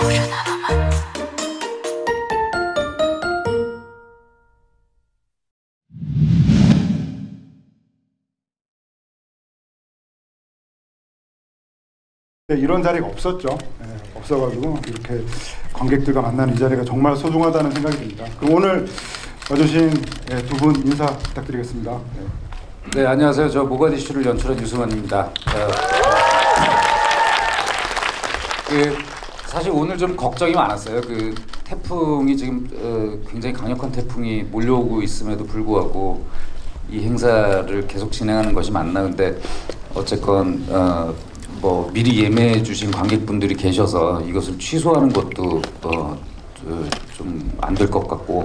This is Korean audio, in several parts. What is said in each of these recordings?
네, 이런 자리가 없었죠. 네, 없어가지고 이렇게 관객들과 만나는 이 자리가 정말 소중하다는 생각이 듭니다. 그럼 오늘 와주신 두 분 인사 부탁드리겠습니다. 네, 안녕하세요. 저 모가디슈를 연출한 유승환입니다. 사실 오늘 좀 걱정이 많았어요. 태풍이 지금 굉장히 강력한 태풍이 몰려오고 있음에도 불구하고 이 행사를 계속 진행하는 것이 맞나. 근데 어쨌건 미리 예매해 주신 관객분들이 계셔서 이것을 취소하는 것도 좀 안 될 것 같고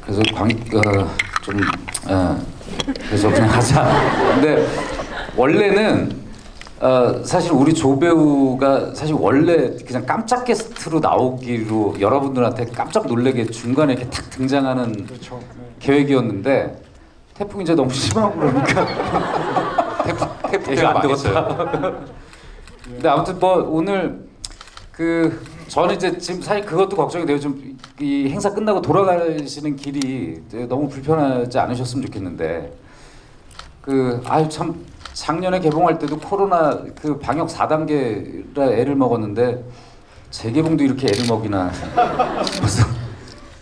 그래서 그래서 그냥 하자. 근데 원래는 사실 우리 조배우가 사실 원래 그냥 깜짝 게스트로 나오기로 여러분들한테 깜짝 놀래게 중간에 이렇게 탁 등장하는 그렇죠. 계획이었는데 태풍이 이제 너무 심하고 그러니까 태풍 때문에 안 되겠어요. 근데 아무튼 오늘 저는 이제 지금 사실 그것도 걱정이 돼요. 좀 이 행사 끝나고 돌아가시는 길이 너무 불편하지 않으셨으면 좋겠는데 참 작년에 개봉할 때도 코로나 방역 4단계라 애를 먹었는데 재개봉도 이렇게 애를 먹이나 싶어서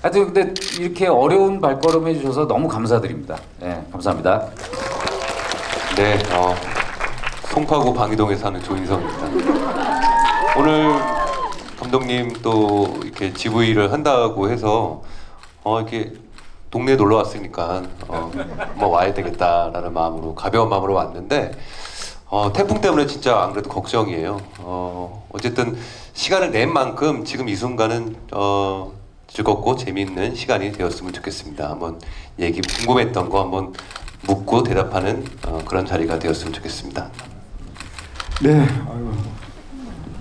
하여튼 근데 이렇게 어려운 발걸음 해주셔서 너무 감사드립니다. 네, 감사합니다. 네, 송파구 방이동에 사는 조인성입니다. 오늘 감독님 또 이렇게 GV를 한다고 해서 이렇게 동네에 놀러 왔으니까 와야 되겠다라는 마음으로 가벼운 마음으로 왔는데 태풍 때문에 진짜 안 그래도 걱정이에요. 어쨌든 시간을 낸 만큼 지금 이 순간은 즐겁고 재미있는 시간이 되었으면 좋겠습니다. 한번 얘기 궁금했던 거 한번 묻고 대답하는 그런 자리가 되었으면 좋겠습니다. 네,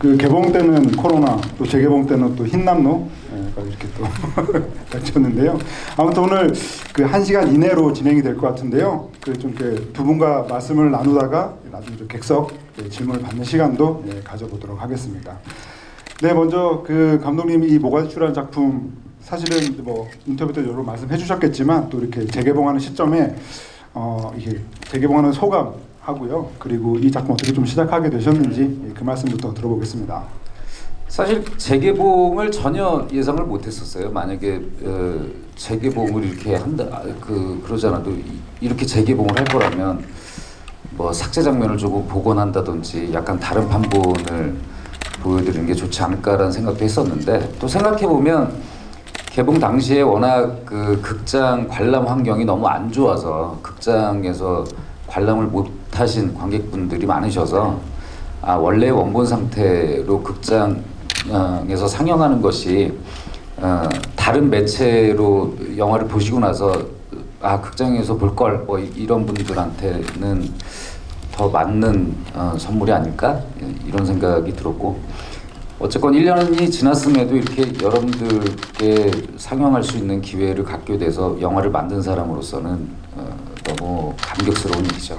개봉 때는 코로나, 또 재개봉 때는 또 흰남노 이렇게 또 닥쳤는데요. 아무튼 오늘 1시간 이내로 진행이 될 것 같은데요. 좀 두 분과 말씀을 나누다가 나중에 좀 객석 질문을 받는 시간도 가져보도록 하겠습니다. 네, 먼저 감독님이 이 모가디슈라는 작품 사실은 인터뷰 때 여러 말씀해 주셨겠지만 또 이렇게 재개봉하는 시점에 이게 재개봉하는 소감 하고요. 그리고 이 작품 어떻게 좀 시작하게 되셨는지 그 말씀부터 들어보겠습니다. 사실 재개봉을 전혀 예상을 못했었어요. 만약에 재개봉을 이렇게 한다 그러지 않아도 이렇게 재개봉을 할 거라면 삭제 장면을 조금 복원한다든지 약간 다른 판본을 보여드리는 게 좋지 않을까라는 생각도 했었는데 또 생각해 보면 개봉 당시에 워낙 극장 관람 환경이 너무 안 좋아서 극장에서 관람을 못하신 관객분들이 많으셔서 원래 원본 상태로 극장에서 상영하는 것이 다른 매체로 영화를 보시고 나서 극장에서 볼 걸 이런 분들한테는 더 맞는 선물이 아닐까 이런 생각이 들었고 어쨌건 1년이 지났음에도 이렇게 여러분들께 상영할 수 있는 기회를 갖게 돼서 영화를 만든 사람으로서는 너무 감격스러운 일이죠.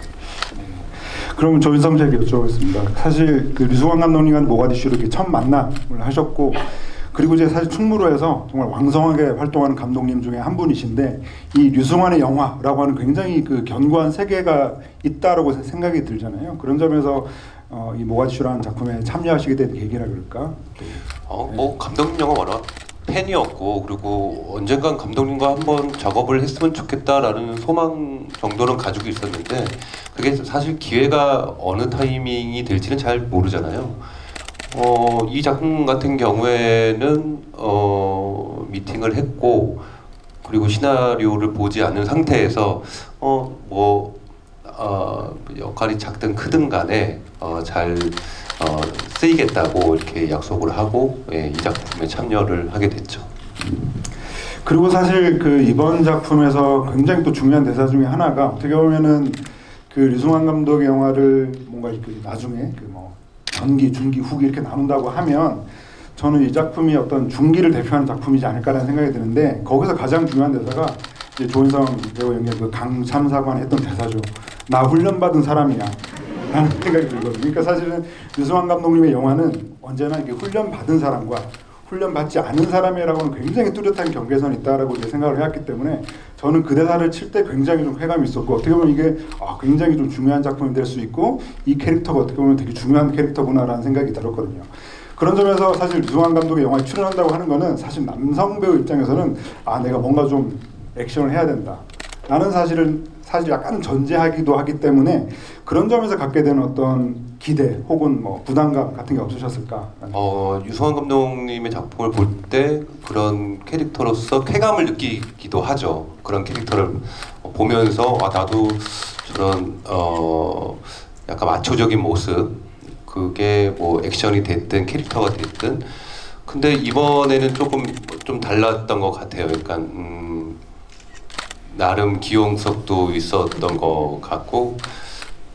그러면 조인성 씨에게 여쭤보겠습니다. 사실 류승환 감독님과 모가디슈로 이렇게 첫 만남을 하셨고 그리고 이제 사실 충무로에서 정말 왕성하게 활동하는 감독님 중에 한 분이신데 이 류승환의 영화라고 하는 굉장히 견고한 세계가 있다라고 생각이 들잖아요. 그런 점에서 이 모가디슈라는 작품에 참여하시게 된 계기라 그럴까? 감독님 영화 워낙 팬이었고 그리고 언젠간 감독님과 한번 작업을 했으면 좋겠다라는 소망 정도는 가지고 있었는데 그게 사실 기회가 어느 타이밍이 될지는 잘 모르잖아요. 이 작품 같은 경우에는 미팅을 했고 그리고 시나리오를 보지 않은 상태에서 역할이 작든 크든 간에 잘 쓰이겠다고 이렇게 약속을 하고 이 작품에 참여를 하게 됐죠. 그리고 사실 이번 작품에서 굉장히 또 중요한 대사 중에 하나가 어떻게 보면은 류승환 감독의 영화를 뭔가 나중에 전기, 중기, 후기 이렇게 나눈다고 하면 저는 이 작품이 어떤 중기를 대표하는 작품이지 않을까라는 생각이 드는데 거기서 가장 중요한 대사가 이제 조인성 배우 연기한 강참사관이 했던 대사죠. 나 훈련받은 사람이야. 라는 생각이 들거든요. 그러니까 사실은 유승환 감독님의 영화는 언제나 이렇게 훈련 받은 사람과 훈련 받지 않은 사람이라고는 굉장히 뚜렷한 경계선이 있다라고 이제 생각을 해왔기 때문에 저는 그 대사를 칠 때 굉장히 좀 쾌감이 있었고 어떻게 보면 이게 굉장히 좀 중요한 작품이 될 수 있고 이 캐릭터가 어떻게 보면 되게 중요한 캐릭터구나라는 생각이 들었거든요. 그런 점에서 사실 유승환 감독의 영화에 출연한다고 하는 거는 사실 남성 배우 입장에서는 내가 뭔가 좀 액션을 해야 된다 라는 사실 약간 전제하기도 하기 때문에 그런 점에서 갖게 되는 어떤 기대 혹은 뭐 부담감 같은 게 없으셨을까? 유승환 감독님의 작품을 볼 때 그런 캐릭터로서 쾌감을 느끼기도 하죠. 그런 캐릭터를 보면서 나도 저런 약간 마초적인 모습, 그게 뭐 액션이 됐든 캐릭터가 됐든, 근데 이번에는 조금 좀 달랐던 것 같아요. 그러니까 나름 기용석도 있었던 것 같고,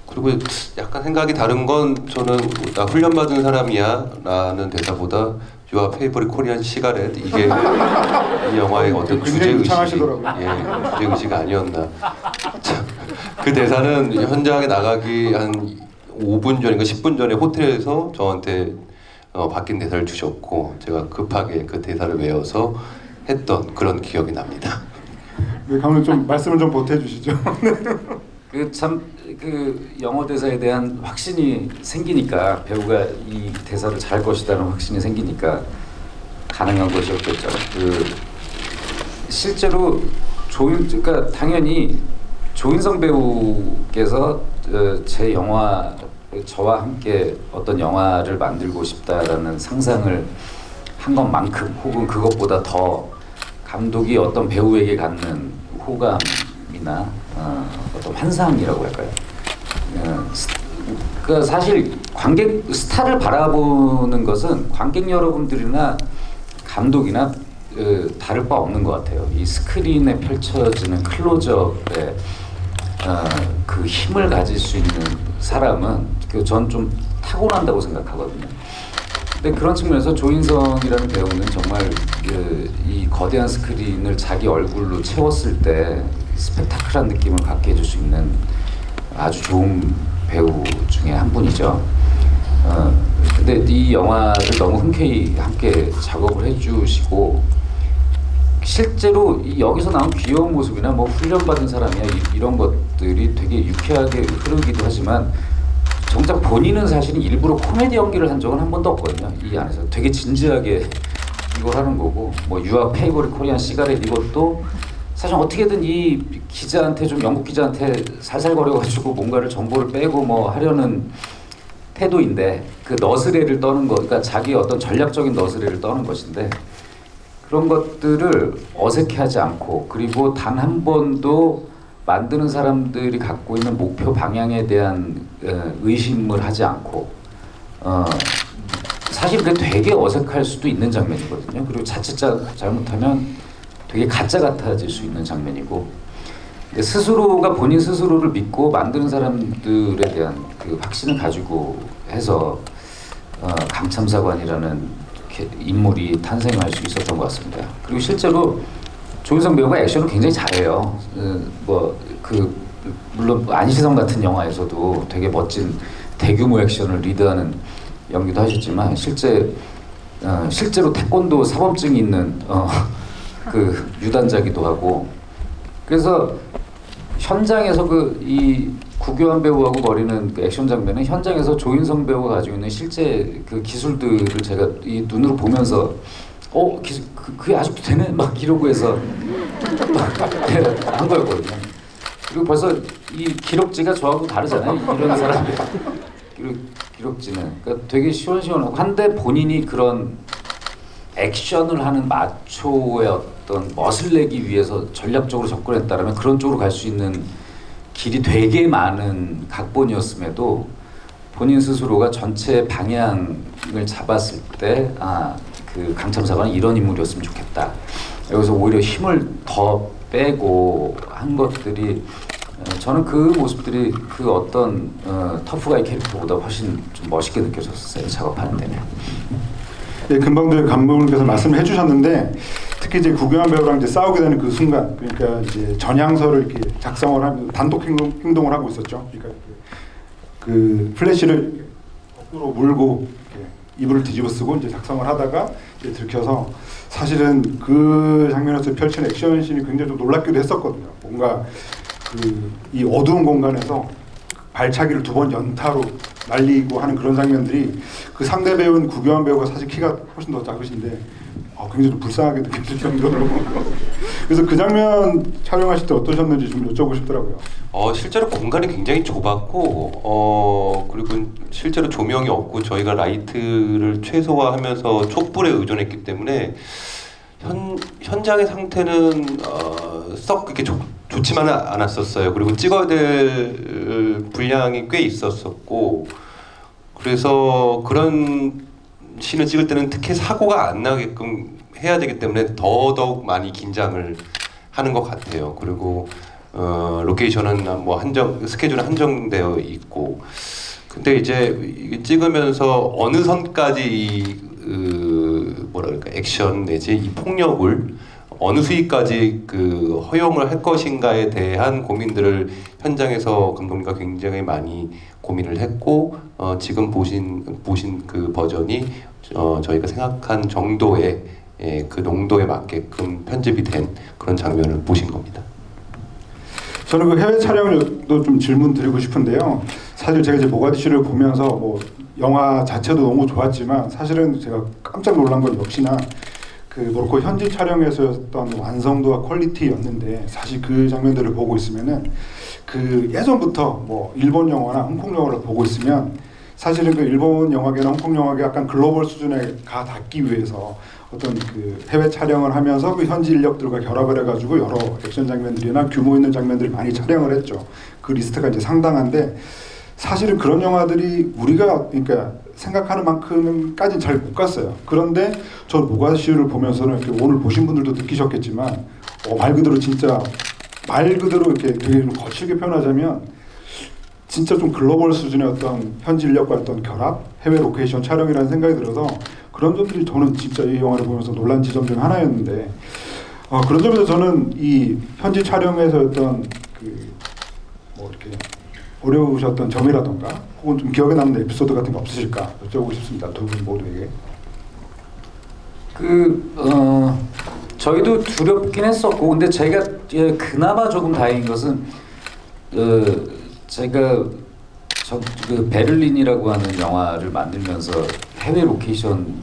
그리고 약간 생각이 다른 건 저는 나 훈련받은 사람이야 라는 대사보다 You are favorite Korean cigarette, 이게 이 영화의 어떤 주제의식이 아니었나. 참, 그 대사는 현장에 나가기 한 5분 전인가 10분 전에 호텔에서 저한테 바뀐 대사를 주셨고 제가 급하게 그 대사를 외워서 했던 그런 기억이 납니다. 네, 감독님 좀 말씀을 좀 보태주시죠. 그 영어 대사에 대한 확신이 생기니까 배우가 이 대사를 잘할 것이라는 확신이 생기니까 가능한 것이었겠죠. 실제로 그러니까 당연히 조인성 배우께서 제 영화 저와 함께 어떤 영화를 만들고 싶다라는 상상을 한 것만큼 혹은 그것보다 더 감독이 어떤 배우에게 갖는 호감이나 어떤 환상이라고 할까요? 그러니까 사실 스타를 바라보는 것은 관객 여러분들이나 감독이나 다를 바 없는 것 같아요. 이 스크린에 펼쳐지는 클로즈업에 그 힘을 가질 수 있는 사람은 전 좀 타고난다고 생각하거든요. 근데 그런 측면에서 조인성이라는 배우는 정말 이 거대한 스크린을 자기 얼굴로 채웠을 때 스펙타클한 느낌을 갖게 해줄 수 있는 아주 좋은 배우 중에 한 분이죠. 근데 이 영화를 너무 흔쾌히 함께 작업을 해주시고 실제로 여기서 나온 귀여운 모습이나 뭐 훈련받은 사람이야 이런 것들이 되게 유쾌하게 흐르기도 하지만 정작 본인은 사실은 일부러 코미디 연기를 한 적은 한 번도 없거든요. 이 안에서 되게 진지하게 이걸 하는 거고 뭐 You are favorite Korean cigarette 이것도 사실 어떻게든 이 기자한테 좀 영국 기자한테 살살거려가지고 뭔가를 정보를 빼고 뭐 하려는 태도인데 그 너스레를 떠는 거, 그러니까 자기 어떤 전략적인 너스레를 떠는 것인데 그런 것들을 어색해하지 않고 그리고 단 한 번도 만드는 사람들이 갖고 있는 목표 방향에 대한 의심을 하지 않고 사실 그게 되게 어색할 수도 있는 장면이거든요. 그리고 자칫 잘못하면 되게 가짜 같아질 수 있는 장면이고 스스로가 본인 스스로를 믿고 만드는 사람들에 대한 그 확신을 가지고 해서 강참사관이라는 인물이 탄생할 수 있었던 것 같습니다. 그리고 실제로 조인성 배우가 액션을 굉장히 잘해요. 물론 안시성 같은 영화에서도 되게 멋진 대규모 액션을 리드하는 연기도 하셨지만 실제로 태권도 사범증이 있는 그 유단자기도 하고 그래서 현장에서 이 구교환 배우하고 벌이는 그 액션 장면은 현장에서 조인성 배우가 가지고 있는 실제 그 기술들을 제가 이 눈으로 보면서 그게 아직도 되네? 막 이러고 해서 한 거였거든요. 그리고 벌써 이 기록지가 저하고 다르잖아요. 이런 사람 기록지는 그러니까 되게 시원시원하고 한데 본인이 그런 액션을 하는 마초의 어떤 멋을 내기 위해서 전략적으로 접근했다라면 그런 쪽으로 갈 수 있는 길이 되게 많은 각본이었음에도 본인 스스로가 전체 방향을 잡았을 때 그 강참사관은 이런 인물이었으면 좋겠다. 여기서 오히려 힘을 더 빼고 한 것들이 저는 그 모습들이 그 어떤 터프가이 캐릭터보다 훨씬 좀 멋있게 느껴졌었어요. 작업하는 데는. 예, 금방도 감독님께서 말씀을 해주셨는데 특히 이제 구교환 배우랑 이제 싸우게 되는 그 순간, 그러니까 이제 전향서를 이렇게 작성을 하면서 단독 행동을 하고 있었죠. 그러니까 그 플래시를 거꾸로 물고 이렇게 이불을 뒤집어 쓰고 이제 작성을 하다가 이제 들켜서 사실은 그 장면에서 펼치는 액션씬이 굉장히 좀 놀랍기도 했었거든요. 뭔가 그 이 어두운 공간에서 발차기를 2번 연타로 날리고 하는 그런 장면들이 그 상대 배우는 구교환 배우가 사실 키가 훨씬 더 작으신데 굉장히 좀 불쌍하게 느껴질 정도로 그래서 그 장면 촬영하실 때 어떠셨는지 좀 여쭤보고 싶더라고요. 실제로 공간이 굉장히 좁았고 그리고 실제로 조명이 없고 저희가 라이트를 최소화하면서 촛불에 의존했기 때문에 현장의 상태는 썩 그렇게 좋지만은 않았었어요. 그리고 찍어야 될 분량이 꽤 있었었고 그래서 그런 씬을 찍을 때는 특히 사고가 안 나게끔 해야 되기 때문에 더더욱 많이 긴장을 하는 것 같아요. 그리고 로케이션은 뭐 스케줄은 한정되어 있고 근데 이제 이게 찍으면서 어느 선까지 뭐랄까 액션 내지 이 폭력을 어느 수위까지 허용을 할 것인가에 대한 고민들을 현장에서 감독님과 굉장히 많이 고민을 했고 지금 보신 그 버전이 저희가 생각한 정도의 그 농도에 맞게끔 편집이 된 그런 장면을 보신 겁니다. 저는 그 해외 촬영도 좀 질문 드리고 싶은데요. 사실 제가 이제 모가디슈를 보면서 뭐 영화 자체도 너무 좋았지만 사실은 제가 깜짝 놀란 건 역시나 그 모로코 현지 촬영에서였던 완성도와 퀄리티였는데 사실 그 장면들을 보고 있으면은 그 예전부터 뭐 일본 영화나 홍콩 영화를 보고 있으면 사실은 그 일본 영화계나 홍콩 영화계 약간 글로벌 수준에 가 닿기 위해서 어떤 그 해외 촬영을 하면서 그 현지 인력들과 결합을 해가지고 여러 액션 장면들이나 규모 있는 장면들을 많이 촬영을 했죠. 그 리스트가 이제 상당한데 사실은 그런 영화들이 우리가 그러니까 생각하는 만큼까지는 잘 못 갔어요. 그런데 저 모가디슈를 보면서는 이렇게 오늘 보신 분들도 느끼셨겠지만 말 그대로 진짜 말 그대로 이렇게 되게 좀 거칠게 표현하자면 진짜 좀 글로벌 수준의 어떤 현지 인력과 어떤 결합, 해외 로케이션 촬영이라는 생각이 들어서 그런 점들이 저는 진짜 이 영화를 보면서 놀란 지점 중 하나였는데 그런 점에서 저는 이 현지 촬영에서 어떤 그 뭐 이렇게 어려우셨던 점이라던가 혹은 좀 기억에 남는 에피소드 같은 거 없으실까 여쭤보고 싶습니다. 두 분 모두에게. 저희도 두렵긴 했었고 근데 제가 그나마 조금 다행인 것은 제가 그 베를린이라고 하는 영화를 만들면서 해외 로케이션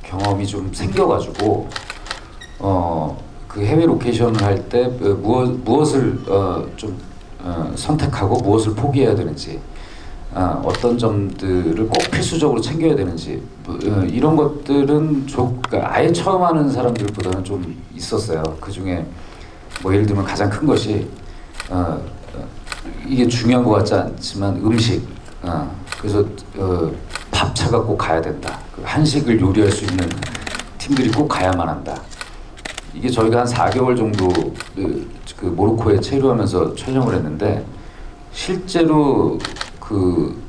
경험이 좀 생겨가지고 그 해외 로케이션을 할 때 무엇을 좀 선택하고 무엇을 포기해야 되는지 어떤 점들을 꼭 필수적으로 챙겨야 되는지 이런 것들은 그러니까 아예 처음 하는 사람들보다는 좀 있었어요. 그 중에 뭐 예를 들면 가장 큰 것이 이게 중요한 것 같지 않지만 음식. 그래서 밥차가 꼭 가야 된다. 그 한식을 요리할 수 있는 팀들이 꼭 가야만 한다. 이게 저희가 한 4개월 정도 그 모로코에 체류하면서 촬영을 했는데 실제로 그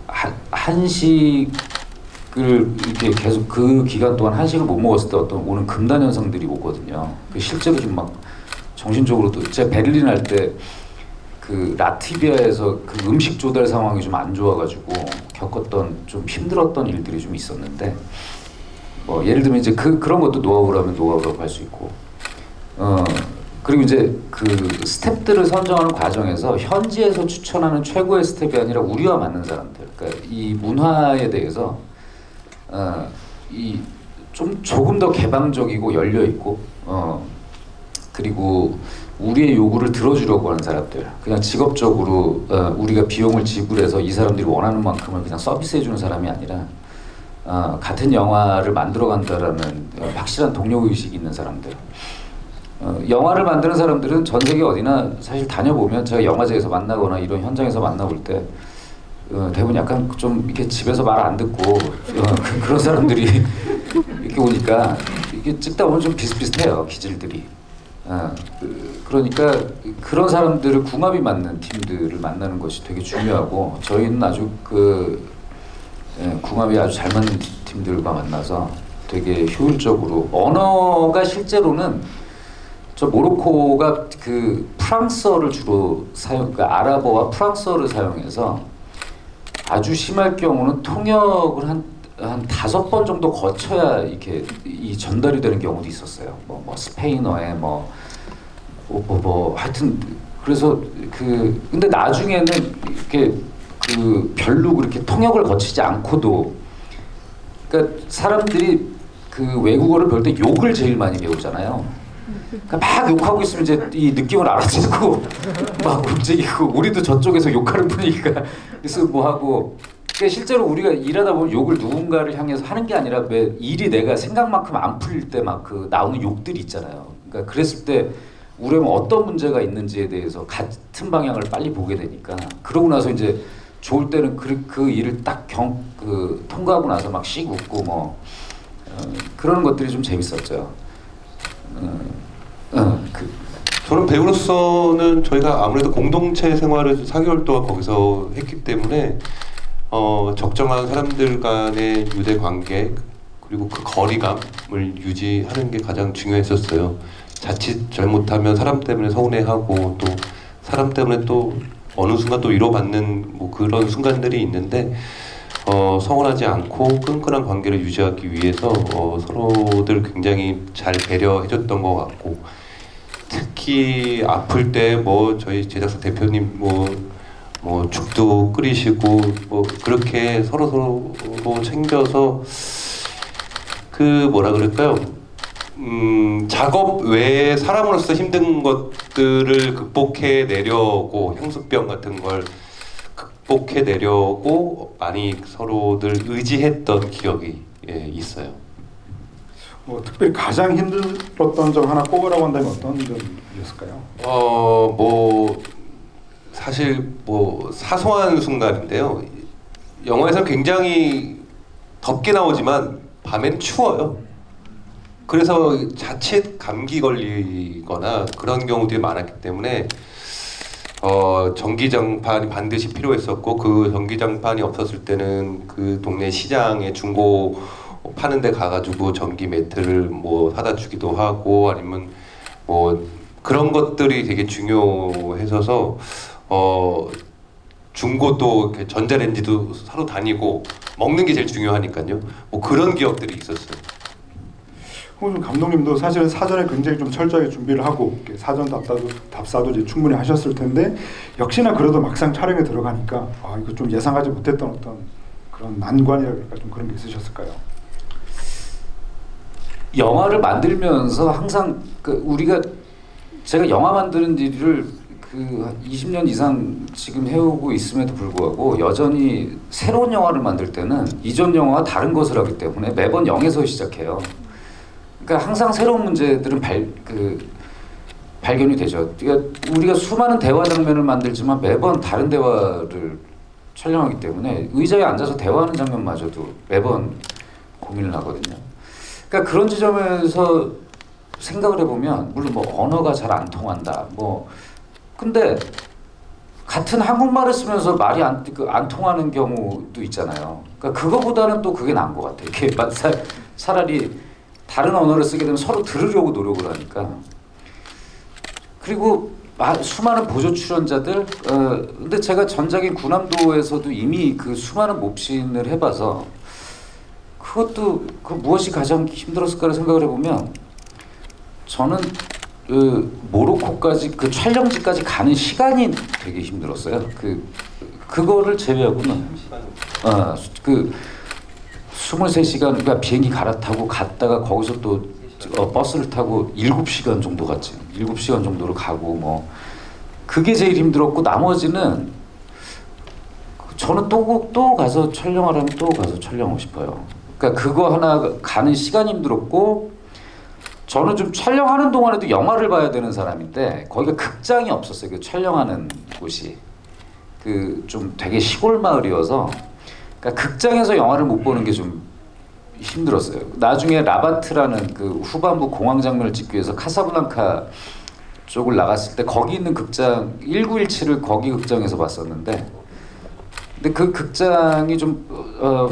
한식을 이렇게 계속 그 기간 동안 한식을 못 먹었을 때 오는 금단 현상들이 오거든요. 그 실제로 좀 막 정신적으로도 제가 베를린 할 때 그 라트비아에서 그 음식 조달 상황이 좀 안 좋아가지고 겪었던 좀 힘들었던 일들이 좀 있었는데 뭐 예를 들면 이제 그런 것도 노하우라면 노하우라고 할 수 있고 그리고 이제 그 스텝들을 선정하는 과정에서 현지에서 추천하는 최고의 스텝이 아니라 우리와 맞는 사람들, 그러니까 이 문화에 대해서 이 좀 조금 더 개방적이고 열려 있고 그리고 우리의 요구를 들어주려고 하는 사람들, 그냥 직업적으로 우리가 비용을 지불해서 이 사람들이 원하는 만큼을 그냥 서비스해주는 사람이 아니라 같은 영화를 만들어간다라는 확실한 동료의식이 있는 사람들. 영화를 만드는 사람들은 전 세계 어디나 사실 다녀보면 제가 영화제에서 만나거나 이런 현장에서 만나볼 때 대부분 약간 좀 이렇게 집에서 말 안 듣고 그런 사람들이 이렇게 오니까 이게 찍다 보면 좀 비슷비슷해요, 기질들이. 그러니까 그런 사람들을 궁합이 맞는 팀들을 만나는 것이 되게 중요하고 저희는 아주 궁합이 아주 잘 맞는 팀들과 만나서 되게 효율적으로 언어가 실제로는 저 모로코가 그 프랑스어를 주로 그러니까 아랍어와 프랑스어를 사용해서 아주 심할 경우는 통역을 한 5번 정도 거쳐야 이렇게 이 전달이 되는 경우도 있었어요. 뭐 스페인어에 뭐 하여튼 그래서 근데 나중에는 이렇게 별로 그렇게 통역을 거치지 않고도, 그러니까 사람들이 그 외국어를 배울 때 욕을 제일 많이 배우잖아요. 그러니까 막 욕하고 있으면 이제 이 느낌을 알아채고 막 움직이고, 우리도 저쪽에서 욕하는 분위기가 그래서 뭐 하고. 그러니까 실제로 우리가 일하다 보면 욕을 누군가를 향해서 하는 게 아니라 왜 일이 내가 생각만큼 안 풀릴 때 막 나오는 욕들이 있잖아요. 그러니까 그랬을 때 우리는 어떤 문제가 있는지에 대해서 같은 방향을 빨리 보게 되니까, 그러고 나서 이제 좋을 때는 그 일을 딱 통과하고 나서 막 씩 웃고 뭐 그런 것들이 좀 재밌었죠. 저는 배우로서는 저희가 아무래도 공동체 생활을 4개월 동안 거기서 했기 때문에 적정한 사람들 간의 유대 관계 그리고 그 거리감을 유지하는 게 가장 중요했었어요. 자칫 잘못하면 사람 때문에 서운해하고 또 사람 때문에 또 어느 순간 또 위로받는 뭐 그런 순간들이 있는데 서운하지 않고 끈끈한 관계를 유지하기 위해서 서로들 굉장히 잘 배려해줬던 것 같고, 특히 아플 때 뭐 저희 제작사 대표님 뭐 죽도 끓이시고 뭐 그렇게 서로 챙겨서 뭐라 그럴까요? 작업 외에 사람으로서 힘든 것들을 극복해내려고, 향수병 같은 걸 극복해내려고 많이 서로들 의지했던 기억이 있어요. 뭐 특별히 가장 힘들었던 점 하나 꼽으라고 한다면 어떤 점이었을까요? 뭐 사실 뭐 사소한 순간인데요. 영화에서 굉장히 덥게 나오지만 밤엔 추워요. 그래서 자칫 감기 걸리거나 그런 경우들이 많았기 때문에 전기장판이 반드시 필요했었고, 그 전기장판이 없었을 때는 그 동네 시장에 중고 파는 데 가가지고 전기 매트를 뭐 사다 주기도 하고, 아니면 뭐 그런 것들이 되게 중요해서서 중고도 이렇게 전자레인지도 사러 다니고, 먹는 게 제일 중요하니까요. 뭐 그런 기억들이 있었어요. 홍준 감독님도 사실은 사전에 굉장히 좀 철저하게 준비를 하고 사전 답사도 이제 충분히 하셨을 텐데, 역시나 그래도 막상 촬영에 들어가니까 이거 좀 예상하지 못했던 어떤 그런 난관이랄까 좀 그런 게 있으셨을까요? 영화를 만들면서 항상 제가 영화 만드는 일을 20년 이상 지금 해오고 있음에도 불구하고 여전히 새로운 영화를 만들 때는 이전 영화와 다른 것을 하기 때문에 매번 0에서 시작해요. 그러니까 항상 새로운 문제들은 발견이 되죠. 그러니까 우리가 수많은 대화 장면을 만들지만 매번 다른 대화를 촬영하기 때문에 의자에 앉아서 대화하는 장면마저도 매번 고민을 하거든요. 그러니까 그런 지점에서 생각을 해보면, 물론 뭐 언어가 잘 안 통한다 근데 같은 한국말을 쓰면서 말이 안 통하는 경우도 있잖아요. 그러니까 그거보다는 또 그게 나은 것 같아요. 이렇게 차라리 다른 언어를 쓰게 되면 서로 들으려고 노력을 하니까. 그리고 수많은 보조 출연자들, 근데 제가 전작인 구남도에서도 이미 그 수많은 몹신을 해봐서 그것도 무엇이 가장 힘들었을까를 생각을 해보면, 저는 모로코까지 촬영지까지 가는 시간이 되게 힘들었어요. 그거를 제외하고는 23시간, 그러니까 비행기 갈아타고 갔다가 거기서 또 버스를 타고 7시간 정도 갔지. 7시간 정도로 가고 그게 제일 힘들었고, 나머지는 저는 또 가서 촬영하라면 또 가서 촬영하고 싶어요. 그러니까 그거 하나 가는 시간이 힘들었고, 저는 좀 촬영하는 동안에도 영화를 봐야 되는 사람인데 거기가 극장이 없었어요. 그 촬영하는 곳이 좀 되게 시골 마을이어서, 그러니까 극장에서 영화를 못 보는 게 좀 힘들었어요. 나중에 라바트라는 후반부 공황 장면을 찍기 위해서 카사블랑카 쪽을 나갔을 때 거기 있는 극장 1917을 거기 극장에서 봤었는데, 근데 그 극장이 좀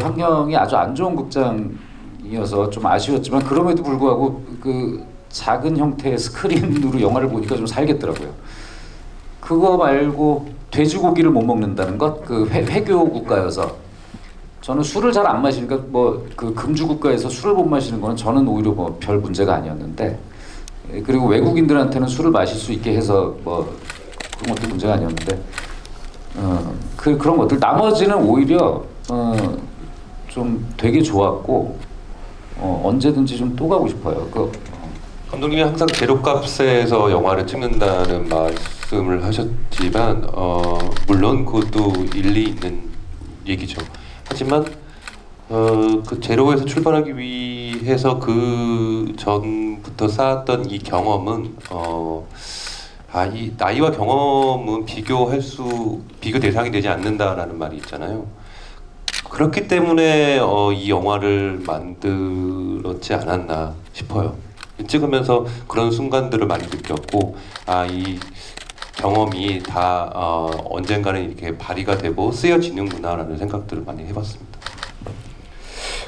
환경이 아주 안 좋은 극장이어서 좀 아쉬웠지만, 그럼에도 불구하고 작은 형태의 스크린으로 영화를 보니까 좀 살겠더라고요. 그거 말고 돼지고기를 못 먹는다는 것, 그 회교 국가여서 저는 술을 잘 안 마시니까 뭐 그 금주 국가에서 술을 못 마시는 거는 저는 오히려 뭐 별 문제가 아니었는데, 그리고 외국인들한테는 술을 마실 수 있게 해서 뭐 그런 것도 문제가 아니었는데, 그런 것들 나머지는 오히려 좀 되게 좋았고 언제든지 좀 또 가고 싶어요. 감독님이 항상 재료값에서 영화를 찍는다는 말씀을 하셨지만 물론 그것도 일리 있는 얘기죠. 하지만 그 재료에서 출발하기 위해서 그 전부터 쌓았던 이 경험은 이 나이와 경험은 비교 대상이 되지 않는다라는 말이 있잖아요. 그렇기 때문에 이 영화를 만들었지 않았나 싶어요. 찍으면서 그런 순간들을 많이 느꼈고, 이 경험이 다 언젠가는 이렇게 발휘가 되고 쓰여지는구나라는 생각들을 많이 해봤습니다.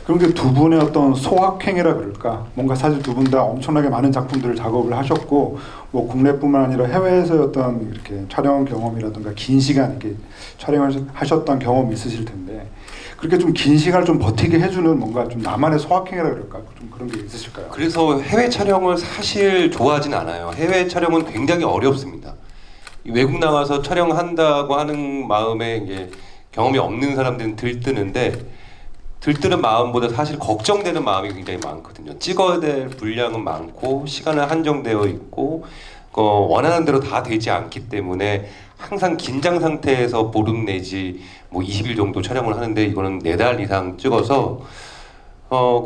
그런 게 두 분의 어떤 소확행이라 그럴까? 뭔가 사실 두 분 다 엄청나게 많은 작품들을 작업을 하셨고, 뭐 국내뿐만 아니라 해외에서 어떤 이렇게 촬영 경험이라든가 긴 시간 이렇게 촬영하셨던 경험이 있으실 텐데, 그렇게 좀 긴 시간을 좀 버티게 해주는 뭔가 좀 나만의 소확행이라 그럴까? 좀 그런 게 있으실까요? 그래서 해외 촬영을 사실 좋아하진 않아요. 해외 촬영은 굉장히 어렵습니다. 외국 나가서 촬영한다고 하는 마음에 이제 경험이 없는 사람들은 들뜨는데, 들뜨는 마음보다 사실 걱정되는 마음이 굉장히 많거든요. 찍어야 될 분량은 많고 시간은 한정되어 있고 원하는 대로 다 되지 않기 때문에 항상 긴장 상태에서 보름 내지 뭐 20일 정도 촬영을 하는데, 이거는 4달 이상 찍어서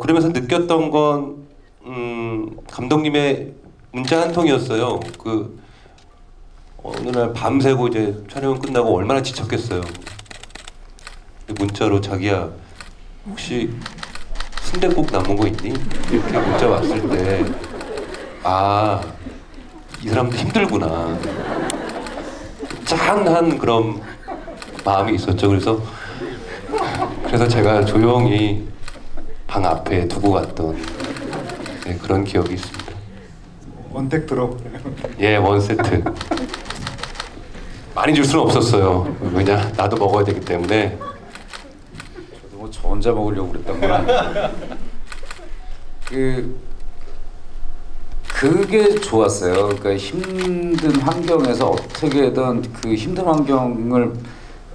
그러면서 느꼈던 건 감독님의 문자 한 통이었어요. 어느 날 밤새고 이제 촬영 끝나고 얼마나 지쳤겠어요. 문자로 자기야 혹시 순댓국 남은 거 있니? 이렇게 문자 왔을 때 이 사람도 힘들구나. 짠한 그런 마음이 있었죠. 그래서 제가 조용히 방 앞에 두고 갔던 그런 기억이 있습니다. 원택 들어. 예, 원세트. 많이 줄 수는 없었어요. 왜냐, 나도 먹어야 되기 때문에. 저도 뭐 저 혼자 먹으려고 그랬던 건 아니고 그게 좋았어요. 그러니까 힘든 환경에서 어떻게든 그 힘든 환경을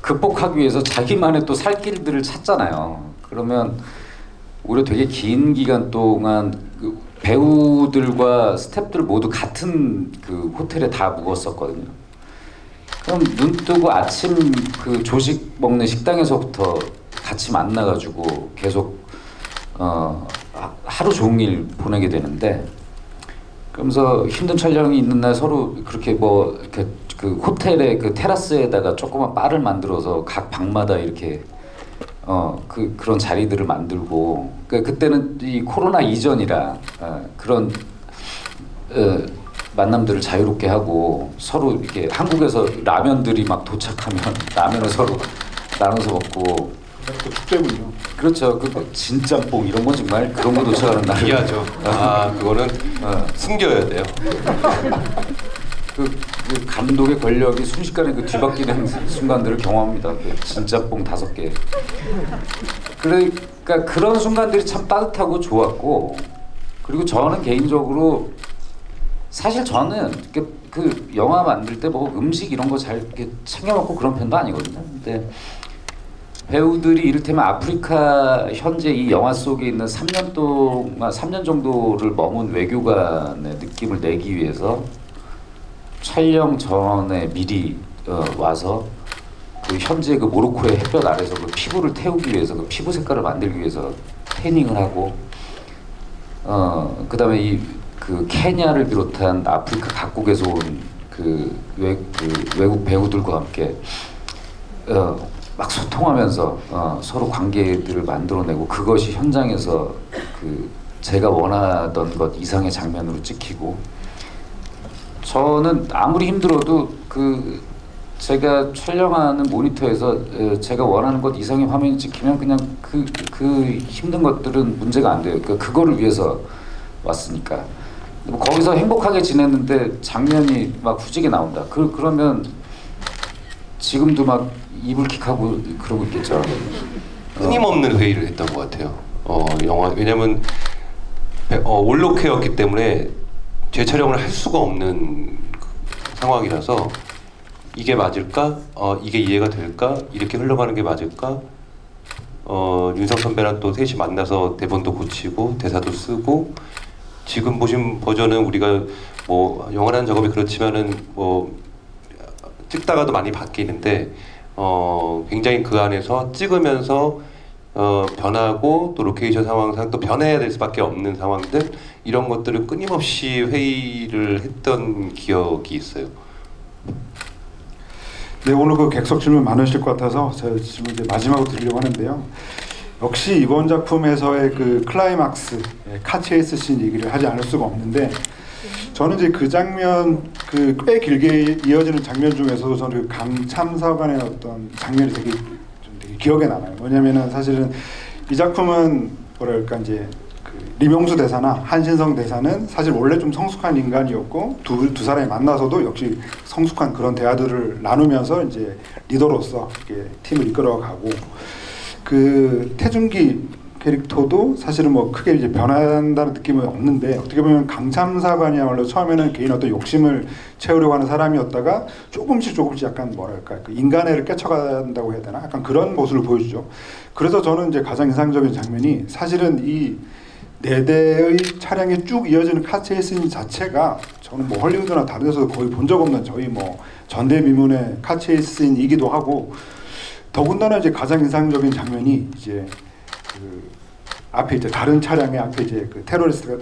극복하기 위해서 자기만의 또 살 길들을 찾잖아요. 그러면 오히려 되게 긴 기간 동안 그 배우들과 스태프들 모두 같은 그 호텔에 다 묵었었거든요. 그럼 눈 뜨고 아침 그 조식 먹는 식당에서부터 같이 만나가지고 계속 하루 종일 보내게 되는데, 그러면서 힘든 촬영이 있는 날 서로 그렇게 뭐 이렇게 그 호텔의 그 테라스에다가 조그만 바를 만들어서 각 방마다 이렇게 그런 자리들을 만들고, 그러니까 그때는 이 코로나 이전이라 그런 만남들을 자유롭게 하고, 서로 이렇게 한국에서 라면들이 막 도착하면 라면을 서로 나눠서 먹고. 또 축제군요. 그렇죠. 그 진짬뽕 이런 건 정말 그런 거 도착하는 날. 귀하죠. 그거는 숨겨야 돼요. 그 감독의 권력이 순식간에 그 뒤바뀌는 순간들을 경험합니다. 그 진짬뽕 5개. 그러니까 그런 순간들이 참 따뜻하고 좋았고, 그리고 저는 개인적으로 사실 저는 그 영화 만들 때 뭐 음식 이런 거 잘 챙겨 먹고 그런 편도 아니거든요. 근데 배우들이 이를테면 아프리카 현재 이 영화 속에 있는 3년 정도를 머문 외교관의 느낌을 내기 위해서 촬영 전에 미리 와서 그 현재 그 모로코의 햇볕 아래서 그 피부를 태우기 위해서, 그 피부 색깔을 만들기 위해서 태닝을 하고, 그다음에 그 케냐를 비롯한 아프리카 각국에서 온 그 외국 배우들과 함께 막 소통하면서 서로 관계들을 만들어내고, 그것이 현장에서 그 제가 원하던 것 이상의 장면으로 찍히고, 저는 아무리 힘들어도 그 제가 촬영하는 모니터에서 제가 원하는 것 이상의 화면이 찍히면 그냥 그 힘든 것들은 문제가 안 돼요. 그러니까 그거를 위해서 왔으니까. 뭐 거기서 행복하게 지냈는데 장면이 막 후지게 나온다. 그러면 지금도 막 이불킥하고 그러고 있겠죠. 끊임없는 회의를 했던 것 같아요. 영화 왜냐면 올로케였기 때문에 재촬영을 할 수가 없는 상황이라서 이게 맞을까? 이게 이해가 될까? 이렇게 흘러가는 게 맞을까? 윤상 선배랑 또 셋이 만나서 대본도 고치고 대사도 쓰고 지금 보신 버전은 우리가 뭐 영화라는 작업이 그렇지만은 뭐 찍다가도 많이 바뀌는데 굉장히 그 안에서 찍으면서 변하고 또 로케이션 상황상 또 변해야 될 수밖에 없는 상황들 이런 것들을 끊임없이 회의를 했던 기억이 있어요. 네, 오늘 그 객석 질문 많으실 것 같아서 제가 질문 이제 마지막으로 드리려고 하는데요. 역시 이번 작품에서의 그 클라이막스 카체이스 씬 얘기를 하지 않을 수가 없는데 저는 이제 그 장면 그 꽤 길게 이어지는 장면 중에서도 저는 그 강참사관의 어떤 장면이 되게 기억에 남아요. 뭐냐면은 사실은 이 작품은 뭐랄까 이제 그 리명수 대사나 한신성 대사는 사실 원래 좀 성숙한 인간이었고 두 사람이 만나서도 역시 성숙한 그런 대화들을 나누면서 이제 리더로서 이렇게 팀을 이끌어가고 그 태준기 캐릭터도 사실은 뭐 크게 이제 변한다는 느낌은 없는데 어떻게 보면 강참사관이야말로 처음에는 개인 어떤 욕심을 채우려고 하는 사람이었다가 조금씩 약간 뭐랄까 그 인간애를 깨쳐간다고 해야 되나 약간 그런 모습을 보여주죠. 그래서 저는 이제 가장 인상적인 장면이 사실은 이 4대의 차량이 쭉 이어지는 카체이스 자체가 저는 뭐 헐리우드나 다른 데서도 거의 본 적 없는 저희 뭐 전대미문의 카체이스이기도 하고 더군다나 이제 가장 인상적인 장면이 이제 그 앞에 이제 다른 차량에 앞에 이제 그 테러리스트가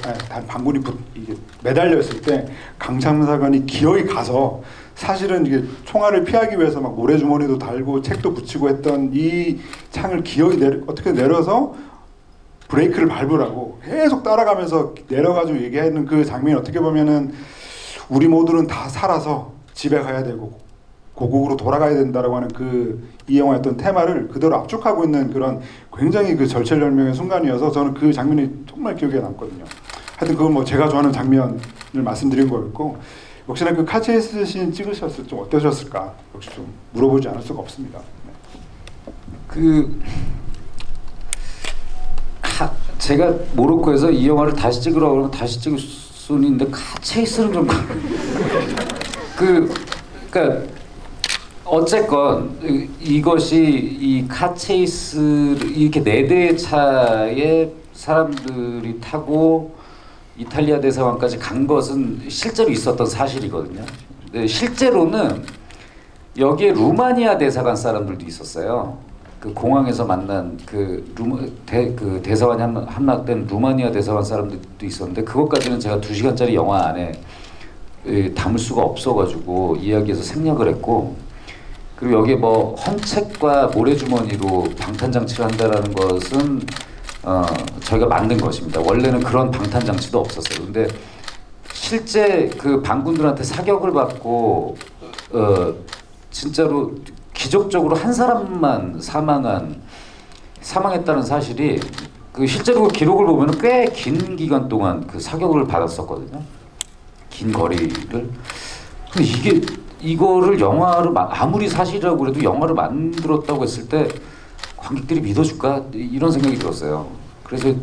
반군이 이게 매달려 있을 때 강참사관이 기어이 가서 사실은 이게 총알을 피하기 위해서 막 모래주머니도 달고 책도 붙이고 했던 이 창을 기어이 어떻게 내려서 브레이크를 밟으라고 계속 따라가면서 내려가지고 얘기하는 그 장면이 어떻게 보면은 우리 모두는 다 살아서 집에 가야 되고 고국으로 돌아가야 된다라고 하는 그 이 영화의 어떤 테마를 그대로 압축하고 있는 그런 굉장히 그 절체절명의 순간이어서 저는 그 장면이 정말 기억에 남거든요. 하여튼 그건 뭐 제가 좋아하는 장면을 말씀드린 거였고 역시나 그 카체이스 씬 찍으셨을 좀 어떠셨을까 역시 좀 물어보지 않을 수가 없습니다. 네. 제가 모로코에서 이 영화를 다시 찍으라고 그러면 다시 찍을 수는 있는데 카체이스는 좀 그러니까 어쨌건 이것이 이 카체이스를 이렇게 4대의 차에 사람들이 타고 이탈리아 대사관까지 간 것은 실제로 있었던 사실이거든요. 근데 실제로는 여기에 루마니아 대사관 사람들도 있었어요. 그 공항에서 만난 그 대사관이 함락된 루마니아 대사관 사람들도 있었는데 그것까지는 제가 2시간짜리 영화 안에 담을 수가 없어가지고 이야기에서 생략을 했고 그리고 여기에 뭐 헌책과 모래주머니로 방탄장치를 한다라는 것은 저희가 만든 것입니다. 원래는 그런 방탄장치도 없었어요. 근데 실제 그 반군들한테 사격을 받고 진짜로 기적적으로 한 사람만 사망했다는 사실이 그 실제로 그 기록을 보면 꽤 긴 기간 동안 그 사격을 받았었거든요. 긴 거리를. 근데 이거를 영화를 아무리 사실이라고 그래도 영화를 만들었다고 했을 때 관객들이 믿어줄까 이런 생각이 들었어요. 그래서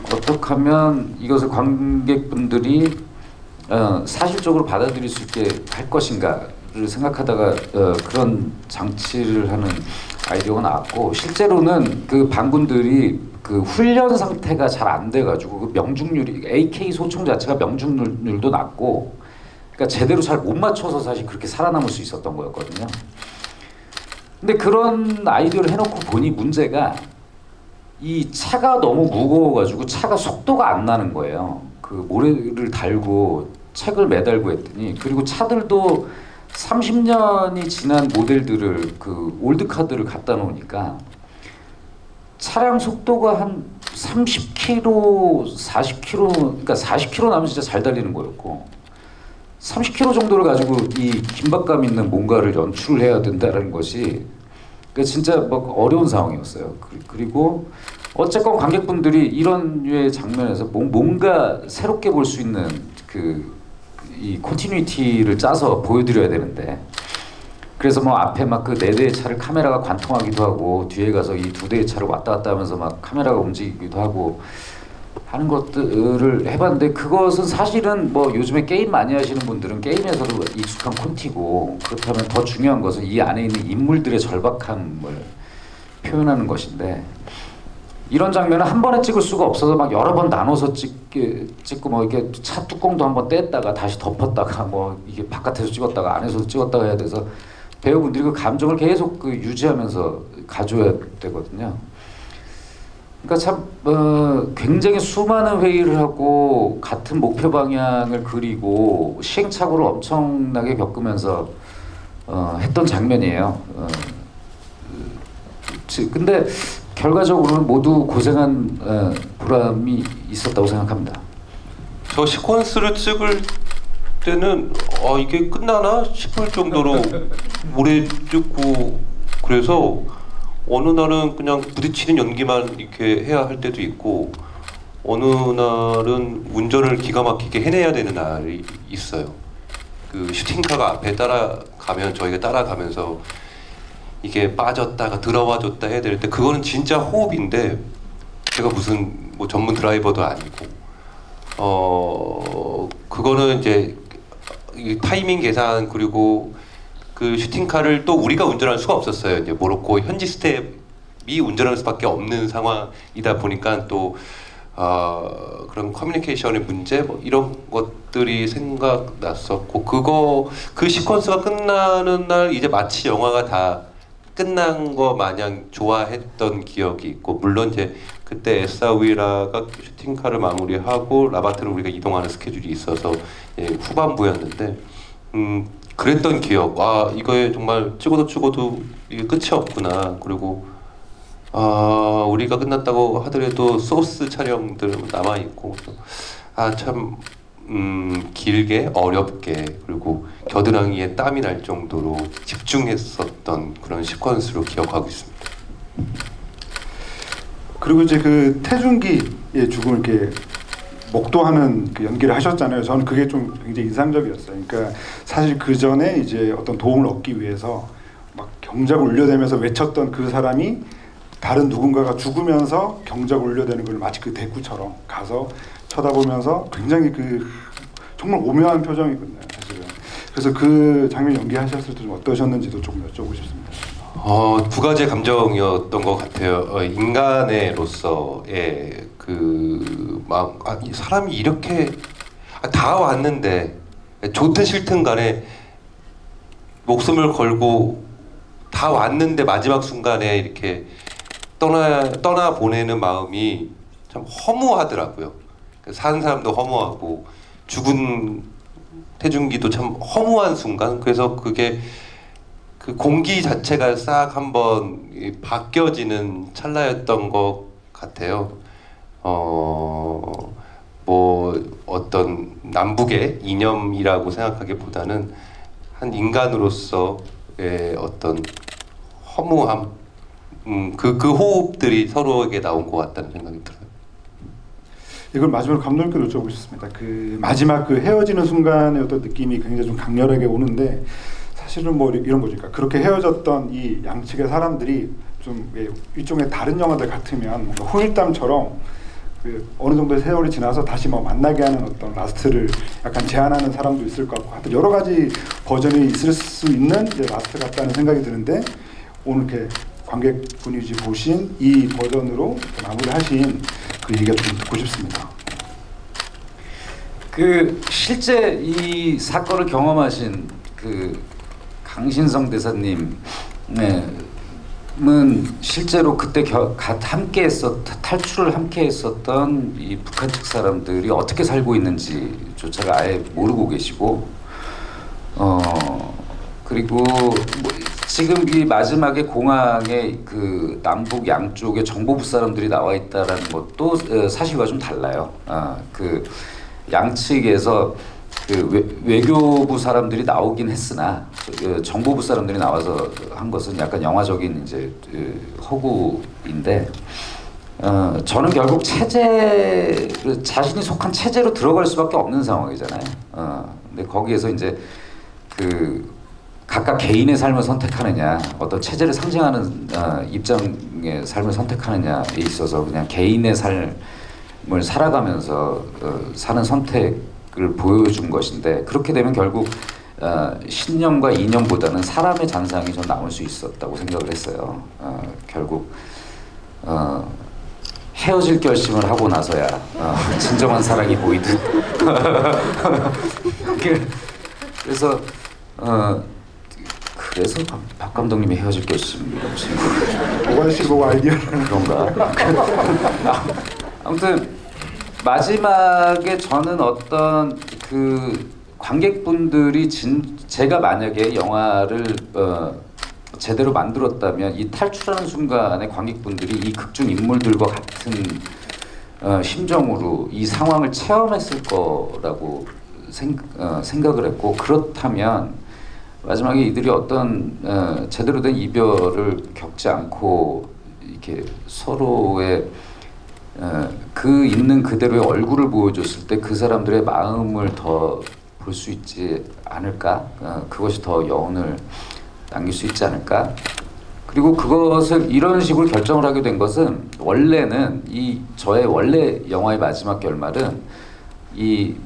어떻게 하면 이것을 관객분들이 사실적으로 받아들일 수 있게 할 것인가를 생각하다가 그런 장치를 하는 아이디어가 나왔고 실제로는 그 반군들이 그 훈련 상태가 잘 안 돼가지고 그 명중률이 AK 소총 자체가 명중률도 낮고 그러니까 제대로 잘 못 맞춰서 사실 그렇게 살아남을 수 있었던 거였거든요. 근데 그런 아이디어를 해놓고 보니 문제가 이 차가 너무 무거워가지고 차가 속도가 안 나는 거예요. 그 모래를 달고 책을 매달고 했더니 그리고 차들도 30년이 지난 모델들을 그 올드카들을 갖다 놓으니까 차량 속도가 한 30km, 40km, 그러니까 40km 나면 진짜 잘 달리는 거였고 30km 정도를 가지고 이 긴박감 있는 뭔가를 연출을 해야 된다는 것이 그러니까 진짜 막 어려운 상황이었어요. 그리고 어쨌건 관객분들이 이런 류의 장면에서 뭔가 새롭게 볼 수 있는 이 컨티뉴이티를 짜서 보여드려야 되는데 그래서 뭐 앞에 막 그 4대의 차를 카메라가 관통하기도 하고 뒤에 가서 이 2대의 차를 왔다 갔다 하면서 막 카메라가 움직이기도 하고 하는 것들을 해봤는데, 그것은 사실은 뭐 요즘에 게임 많이 하시는 분들은 게임에서도 익숙한 콘티고, 그렇다면 더 중요한 것은 이 안에 있는 인물들의 절박함을 표현하는 것인데, 이런 장면은 한 번에 찍을 수가 없어서 막 여러 번 나눠서 찍고 뭐 이렇게 차 뚜껑도 한번 뗐다가 다시 덮었다가 뭐 이게 바깥에서 찍었다가 안에서도 찍었다가 해야 돼서 배우분들이 그 감정을 계속 그 유지하면서 가져야 되거든요. 그러니까 참 굉장히 수많은 회의를 하고 같은 목표 방향을 그리고 시행착오를 엄청나게 겪으면서 했던 장면이에요. 근데 결과적으로는 모두 고생한 보람이 있었다고 생각합니다. 저 시퀀스를 찍을 때는 이게 끝나나 싶을 정도로 오래 찍고, 그래서 어느 날은 그냥 부딪히는 연기만 이렇게 해야 할 때도 있고, 어느 날은 운전을 기가 막히게 해내야 되는 날이 있어요. 그 슈팅카가 앞에 따라가면 저희가 따라가면서 이게 빠졌다가 들어와줬다 해야 될 때, 그거는 진짜 호흡인데, 제가 무슨 뭐 전문 드라이버도 아니고, 그거는 이제 이 타이밍 계산, 그리고 그 슈팅카를 또 우리가 운전할 수가 없었어요. 이제 모로코 현지 스텝이 운전할 수밖에 없는 상황이다 보니까 또 그런 커뮤니케이션의 문제 뭐 이런 것들이 생각났었고, 그 시퀀스가 끝나는 날 이제 마치 영화가 다 끝난 거 마냥 좋아했던 기억이 있고, 물론 이제 그때 에사위라가 슈팅카를 마무리하고 라바트를 우리가 이동하는 스케줄이 있어서 후반부였는데, 그랬던 기억. 이거에 정말 찍어도 이게 끝이 없구나. 그리고 우리가 끝났다고 하더라도 소스 촬영들 남아 있고, 참 길게 어렵게 그리고 겨드랑이에 땀이 날 정도로 집중했었던 그런 시퀀스로 기억하고 있습니다. 그리고 이제 그 태준기의 죽음을 이렇게 목도하는 그 연기를 하셨잖아요. 저는 그게 좀 굉장히 인상적이었어요. 그러니까 사실 그 전에 이제 어떤 도움을 얻기 위해서 막 경작을 울려대면서 외쳤던 그 사람이 다른 누군가가 죽으면서 경작을 울려대는 걸 마치 그 대구처럼 가서 쳐다보면서 굉장히 그 정말 오묘한 표정이거든요, 사실은. 그래서 그 장면 연기하셨을 때 좀 어떠셨는지도 조금 여쭤보고 싶습니다. 두 가지 감정이었던 것 같아요. 인간으로서의 그 마음, 이 사람이 이렇게 다 왔는데, 좋든 싫든 간에 목숨을 걸고 다 왔는데 마지막 순간에 이렇게 떠나 보내는 마음이 참 허무하더라고요. 사는 사람도 허무하고 죽은 태준기도 참 허무한 순간. 그래서 그게 그 공기 자체가 싹 한번 바뀌어지는 찰나였던 것 같아요. 뭐 어떤 남북의 이념이라고 생각하기보다는 한 인간으로서의 어떤 허무함, 그 호흡들이 서로에게 나온 것 같다는 생각이 들어요. 이걸 마지막으로 감독님께 여쭤보고 싶습니다. 그 마지막 그 헤어지는 순간의 어떤 느낌이 굉장히 좀 강렬하게 오는데, 사실은 뭐 이런 거죠. 그러니까 그렇게 헤어졌던 이 양측의 사람들이 좀 일종의 다른 영화들 같으면 뭔가 후일담처럼 그 어느 정도의 세월이 지나서 다시 뭐 만나게 하는 어떤 라스트를 약간 제안하는 사람도 있을 것 같고, 하여튼 여러 가지 버전이 있을 수 있는 이제 라스트 같다는 생각이 드는데, 오늘 이렇게 관객분이 보신 이 버전으로 마무리하신 그 얘기가 좀 듣고 싶습니다. 그 실제 이 사건을 경험하신 그 강신성 대사님, 은 실제로 그때 탈출을 함께 했었던 이 북한 측 사람들이 어떻게 살고 있는지조차가 아예 모르고 계시고, 그리고 뭐 지금 이 마지막에 공항에 그 남북 양쪽에 정보부 사람들이 나와 있다라는 것도 사실과 좀 달라요. 그 양측에서 그 외교부 사람들이 나오긴 했으나 정보부 사람들이 나와서 한 것은 약간 영화적인 이제 허구인데, 저는 결국 자신이 속한 체제로 들어갈 수밖에 없는 상황이잖아요. 근데 거기에서 이제 그 각각 개인의 삶을 선택하느냐, 어떤 체제를 상징하는 입장의 삶을 선택하느냐에 있어서 그냥 개인의 삶을 살아가면서 사는 선택을 보여준 것인데, 그렇게 되면 결국 신념과 이념보다는 사람의 잔상이 좀 남을 수 있었다고 생각을 했어요. 결국 헤어질 결심을 하고 나서야 진정한 사랑이 보이듯. 그래서 박 감독님이 헤어질 결심이라고 생각해요. 오관시고 아이디어를 그런가? 아무튼 마지막에 저는 어떤 그 관객분들이 제가 만약에 영화를 제대로 만들었다면 이 탈출하는 순간에 관객분들이 이 극중 인물들과 같은 심정으로 이 상황을 체험했을 거라고 생각을 했고, 그렇다면 마지막에 이들이 어떤 제대로 된 이별을 겪지 않고 이렇게 서로의 그 있는 그대로의 얼굴을 보여줬을 때 그 사람들의 마음을 더 볼 수 있지 않을까? 그것이 더 여운을 남길 수 있지 않을까? 그리고 그것을 이런 식으로 결정을 하게 된 것은, 원래는 이 저의 원래 영화의 마지막 결말은 이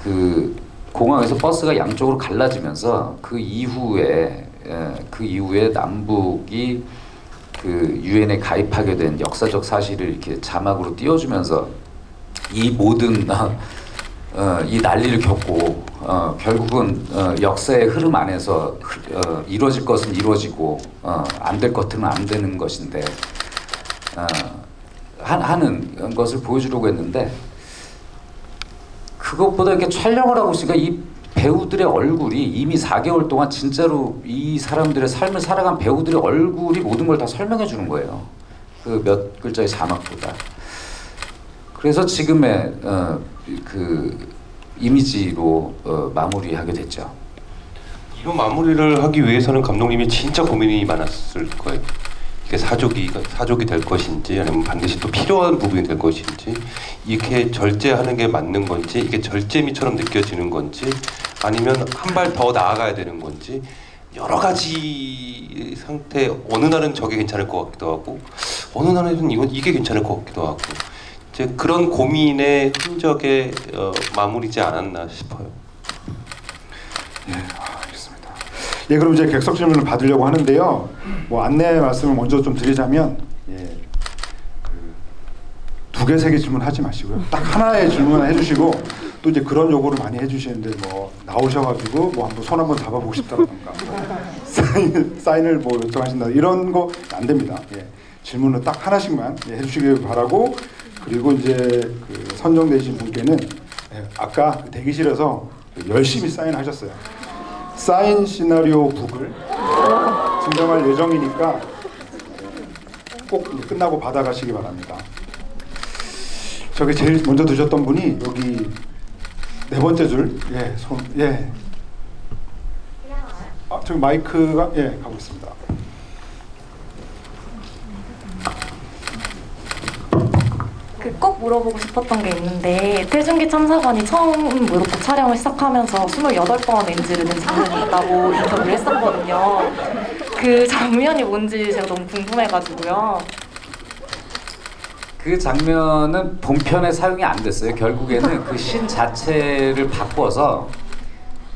그 공항에서 버스가 양쪽으로 갈라지면서 그 이후에 남북이 그 유엔에 가입하게 된 역사적 사실을 이렇게 자막으로 띄워주면서 이 모든 이 난리를 겪고 결국은 역사의 흐름 안에서 이루어질 것은 이루어지고 안 될 것들은 안 되는 것인데 하는 것을 보여주려고 했는데, 그것보다 이렇게 촬영을 하고 있으니까 이 배우들의 얼굴이 이미 4개월 동안 진짜로 이 사람들의 삶을 살아간 배우들의 얼굴이 모든 걸 다 설명해 주는 거예요. 그 몇 글자의 자막보다. 그래서 지금의 그 이미지로 마무리하게 됐죠. 이런 마무리를 하기 위해서는 감독님이 진짜 고민이 많았을 거예요. 이게 사족이 될 것인지, 아니면 반드시 또 필요한 부분이 될 것인지, 이렇게 절제하는 게 맞는 건지, 이게 절제미처럼 느껴지는 건지, 아니면 한 발 더 나아가야 되는 건지, 여러 가지 상태. 어느 날은 저게 괜찮을 것 같기도 하고, 어느 날은 이게 괜찮을 것 같기도 하고, 이제 그런 고민의 흔적에 마무리지 않았나 싶어요. 알겠습니다. 예, 그럼 이제 객석 질문을 받으려고 하는데요. 뭐 안내 말씀을 먼저 좀 드리자면, 두 개, 세 개 질문하지 마시고요. 딱 하나의 질문을 해주시고, 또 이제 그런 요구를 많이 해주시는데, 뭐 나오셔가지고 뭐 한번 손 한번 잡아보고 싶다던가, 사인을 뭐 요청하신다, 이런 거 안 됩니다. 예, 질문을 딱 하나씩만 해주시길 바라고. 그리고 이제 그 선정되신 분께는 아까 대기실에서 열심히 사인하셨어요. 사인 시나리오 북을 증정할 예정이니까 꼭 끝나고 받아가시기 바랍니다. 저기 제일 먼저 드셨던 분이 여기 네 번째 줄, 저기 마이크가 가고 있습니다. 꼭 물어보고 싶었던 게 있는데, 태중기 참사관이 처음 무릎 촬영을 시작하면서 28번 NG를 낸 장면이 있다고 인터뷰를 했었거든요. 그 장면이 뭔지 제가 너무 궁금해가지고요. 그 장면은 본편에 사용이 안 됐어요. 결국에는 그 신 자체를 바꿔서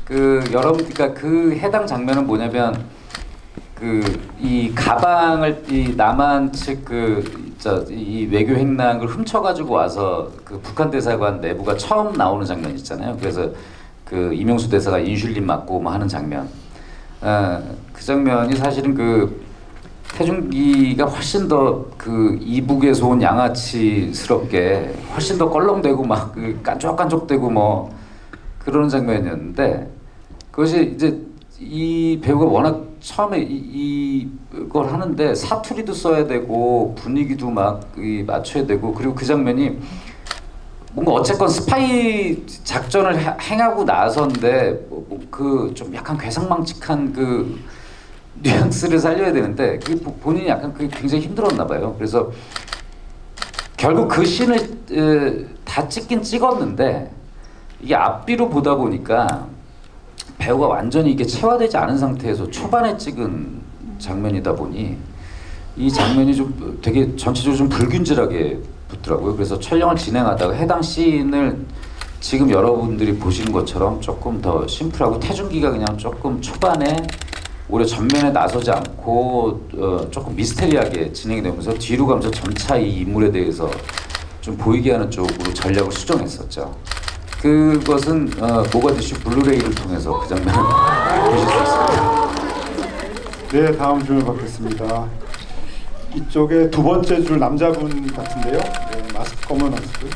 그러니까 그 해당 장면은 뭐냐면, 이 가방을 이 남한 측 이 외교 행랑을 훔쳐가지고 와서 그 북한 대사관 내부가 처음 나오는 장면 있잖아요. 그래서 그 이명수 대사가 인슐린 맞고 뭐 하는 장면. 그 장면이 사실은 그 태중기가 훨씬 더 그 이북에서 온 양아치스럽게 훨씬 더 껄렁대고 막 깐족깐족대고 뭐 그러는 장면이었는데, 그것이 이제 이 배우가 워낙 처음에 이걸 하는데 사투리도 써야 되고 분위기도 막 맞춰야 되고, 그리고 그 장면이 뭔가 어쨌건 스파이 작전을 행하고 나서인데 그 좀 약간 괴상망측한 그 뉘앙스를 살려야 되는데 본인이 약간 굉장히 힘들었나 봐요. 그래서 결국 그 씬을 다 찍긴 찍었는데, 이게 앞뒤로 보다 보니까 배우가 완전히 이게 체화되지 않은 상태에서 초반에 찍은 장면이다 보니 이 장면이 좀 되게 전체적으로 좀 불균질하게 붙더라고요. 그래서 촬영을 진행하다가 해당 씬을 지금 여러분들이 보시는 것처럼 조금 더 심플하고 태준기가 그냥 조금 초반에 오히려 전면에 나서지 않고 조금 미스테리하게 진행이 되면서 뒤로 가면서 점차 이 인물에 대해서 좀 보이게 하는 쪽으로 전략을 수정했었죠. 그것은 모가디슈 블루레이를 통해서 그 장면을 보실 수 있습니다. 네, 다음 질문 받겠습니다. 이쪽에 두 번째 줄 남자분 같은데요. 네, 마스크 검은 마스크.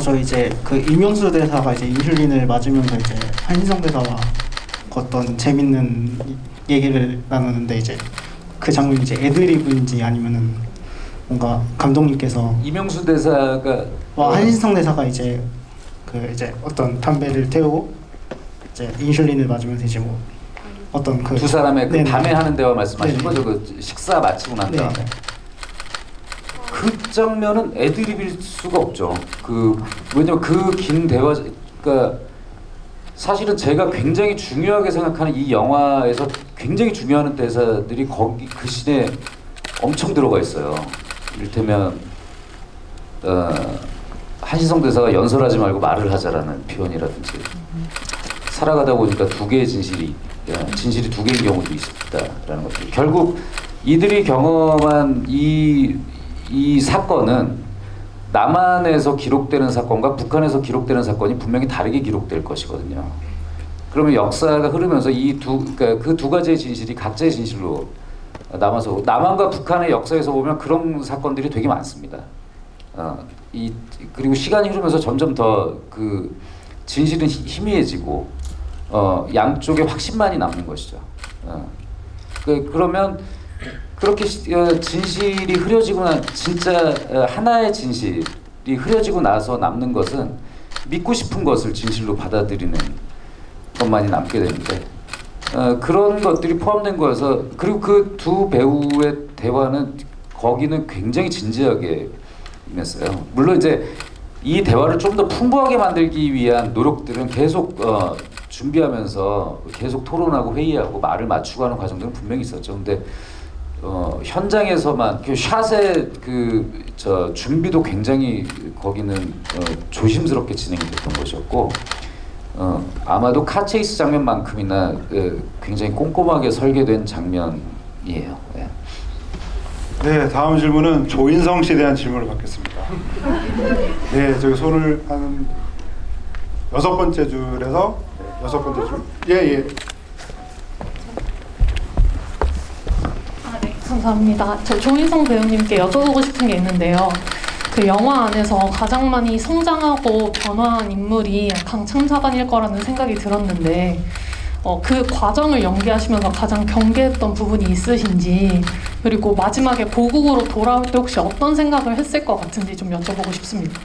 저 이제 그 이명수 대사가 이제 인슐린을 맞으면서 이제 한신성 대사와 어떤 재밌는 얘기를 나누는데 이제 그 장면이 이제 애드리브인지 아니면은 뭔가 감독님께서 이명수 대사가 한신성 대사가 이제 그 이제 어떤 담배를 태우고 이제 인슐린을 맞으면서 이제 뭐 어떤 그 두 사람의 그 네네. 밤에 하는 대화 말씀하시는 네네. 거죠? 그 식사 마치고 난 네. 다음에 그 장면은 애드립일 수가 없죠. 왜냐면 그 긴 대화, 그러니까 사실은 제가 굉장히 중요하게 생각하는 이 영화에서 굉장히 중요한 대사들이 거기 그 씬에 엄청 들어가 있어요. 이를테면 한신성 대사가 연설하지 말고 말을 하자라는 표현이라든지 살아가다 보니까 두 개의 진실이 두 개인 경우도 있었다라는 것들. 결국 이들이 경험한 이 사건은 남한에서 기록되는 사건과 북한에서 기록되는 사건이 분명히 다르게 기록될 것이거든요. 그러면 역사가 흐르면서 그러니까 그 두 가지의 진실이 각자의 진실로 남아서 남한과 북한의 역사에서 보면 그런 사건들이 되게 많습니다. 그리고 시간이 흐르면서 점점 더 그 진실은 희미해지고 양쪽에 확신만이 남는 것이죠. 그러면 그렇게 진실이 흐려지고 진짜 하나의 진실이 흐려지고 나서 남는 것은 믿고 싶은 것을 진실로 받아들이는 것만이 남게 되는데 그런 것들이 포함된 거여서 그리고 그 두 배우의 대화는 거기는 굉장히 진지하게 임했어요. 물론 이제 이 대화를 좀 더 풍부하게 만들기 위한 노력들은 계속 준비하면서 계속 토론하고 회의하고 말을 맞추고 하는 과정들은 분명히 있었죠. 근데 현장에서만 그 샷의 준비도 굉장히 거기는 조심스럽게 진행이 됐던 것이었고 아마도 카체이스 장면만큼이나 굉장히 꼼꼼하게 설계된 장면이에요. 네. 네, 다음 질문은 조인성 씨에 대한 질문을 받겠습니다. 네, 저기 손을 한 6번째 줄에서 6번째 줄. 예. 네, 감사합니다. 저 조인성 배우님께 여쭤보고 싶은 게 있는데요. 그 영화 안에서 가장 많이 성장하고 변화한 인물이 강참사관일 거라는 생각이 들었는데 그 과정을 연기하시면서 가장 경계했던 부분이 있으신지, 그리고 마지막에 고국으로 돌아올 때 혹시 어떤 생각을 했을 것 같은지 좀 여쭤보고 싶습니다.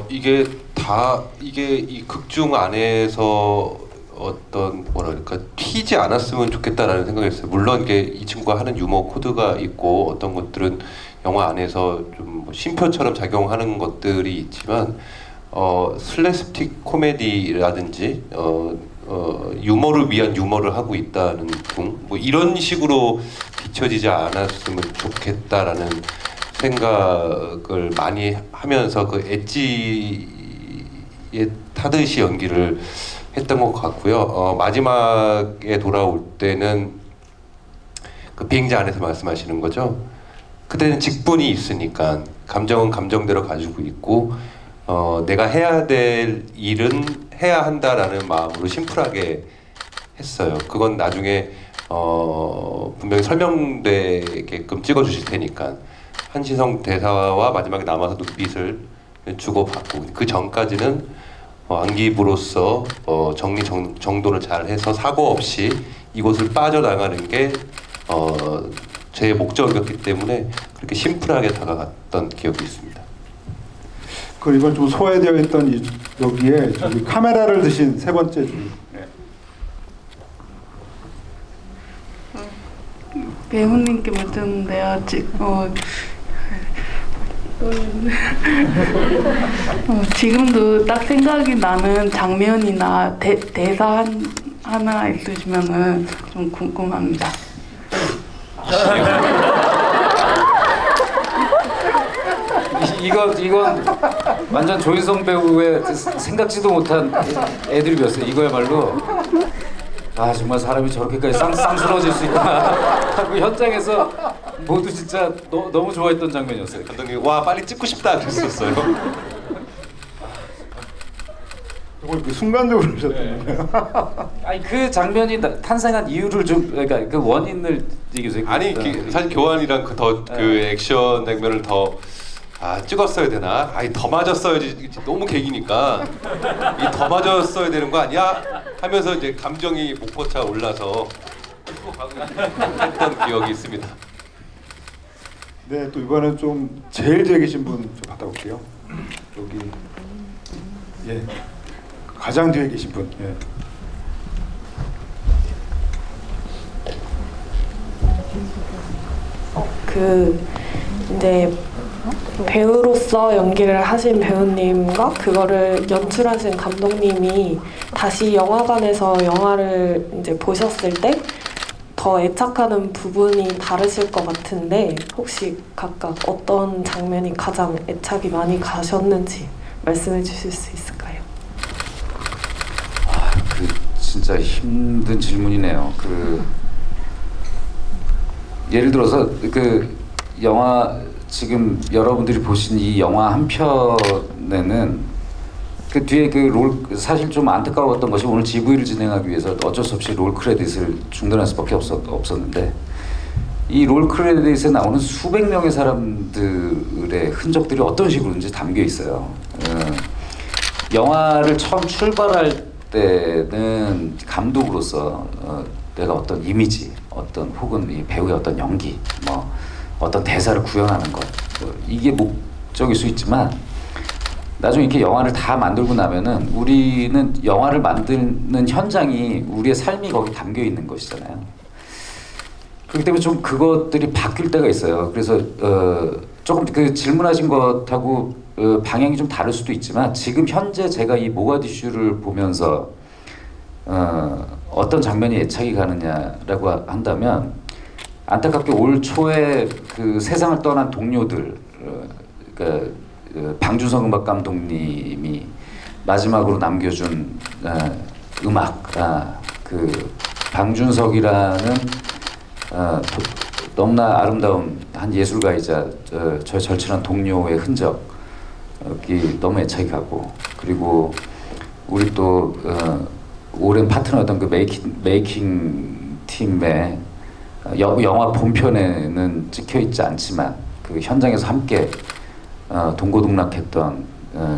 이게 이 극중 안에서 어떤 뭐랄까 튀지 않았으면 좋겠다라는 생각이었어요. 물론 이게 이 친구가 하는 유머 코드가 있고 어떤 것들은 영화 안에서 좀 쉼표처럼 작용하는 것들이 있지만 슬래스틱 코미디라든지 유머를 위한 유머를 하고 있다는 뭐 이런 식으로 비춰지지 않았으면 좋겠다라는 생각을 많이 하면서 그 엣지에 타듯이 연기를 했던 것 같고요. 마지막에 돌아올 때는 그 비행기 안에서 말씀하시는 거죠. 그때는 직분이 있으니까 감정은 감정대로 가지고 있고 내가 해야 될 일은 해야 한다라는 마음으로 심플하게 했어요. 그건 나중에 분명히 설명되게끔 찍어주실 테니까 한신성 대사와 마지막에 남아서 눈빛을 주고받고 그 전까지는 안기부로서 정리정돈을 잘 해서 사고 없이 이곳을 빠져나가는 게 제 목적이었기 때문에 그렇게 심플하게 다가갔던 기억이 있습니다. 그리고 이건 좀 소외되어 있던 여기에 저기 카메라를 드신 세 번째 줄. 네. 배우님께 묻었는데요. 지금도 딱 생각이 나는 장면이나 대사 하나 있으시면은 좀 궁금합니다. 이건 완전 조인성 배우의 생각지도 못한 애드립이었어요. 이거야말로 아 정말 사람이 저렇게까지 쌍스러워질 수 있구나 하고 현장에서 모두 진짜 너무 좋아했던 장면이었어요. 감독님 와 빨리 찍고 싶다 그랬었어요. 이걸 순간적으로 하셨던 거예요? 아니 그 장면이 탄생한 이유를 좀 그러니까 그 원인을 얘기해주세요. 아니 사실 교환이랑 그 액션 장면을 더 찍었어야 되나? 아니 더 맞았어야지. 너무 개기니까 이 더 맞았어야 되는 거 아니야? 하면서 이제 감정이 목포차 올라서 했던 기억이 있습니다. 네, 또 이번엔 좀 제일 뒤에 계신 분 좀 받아볼게요. 여기 예 가장 뒤에 계신 분. 예. 이제 배우로서 연기를 하신 배우님과 그거를 연출하신 감독님이 다시 영화관에서 영화를 이제 보셨을 때 더 애착하는 부분이 다르실 것 같은데 혹시 각각 어떤 장면이 가장 애착이 많이 가셨는지 말씀해 주실 수 있을까요? 그 진짜 힘든 질문이네요. 예를 들어서 그 영화 지금 여러분들이 보신 이 영화 한 편에는 그 뒤에 사실 좀 안타까웠던 것이 오늘 GV를 진행하기 위해서 어쩔 수 없이 롤 크레딧을 중단할 수밖에 없었는데 이 롤 크레딧에 나오는 수백 명의 사람들의 흔적들이 어떤 식으로든지 담겨 있어요. 영화를 처음 출발할 때는 감독으로서 내가 어떤 이미지, 혹은 이 배우의 어떤 연기, 어떤 대사를 구현하는 것 이게 목적일 수 있지만 나중에 이렇게 영화를 다 만들고 나면은 우리는 영화를 만드는 현장이 우리의 삶이 거기 담겨 있는 것이잖아요. 그렇기 때문에 좀 그것들이 바뀔 때가 있어요. 그래서 조금 그 질문하신 것하고 방향이 좀 다를 수도 있지만 지금 현재 제가 이 모가디슈를 보면서 어떤 장면이 애착이 가느냐라고 한다면 안타깝게 올 초에 그 세상을 떠난 동료들, 방준성 음악 감독님이 마지막으로 남겨준 음악, 그 방준석이라는 너무나 아름다운 한 예술가이자 저의 절친한 동료의 흔적이 너무 애착이 가고, 그리고 우리 또 오랜 파트너였던 그 메이킹 팀의 영화 본편에는 찍혀 있지 않지만 그 현장에서 함께 동고동락했던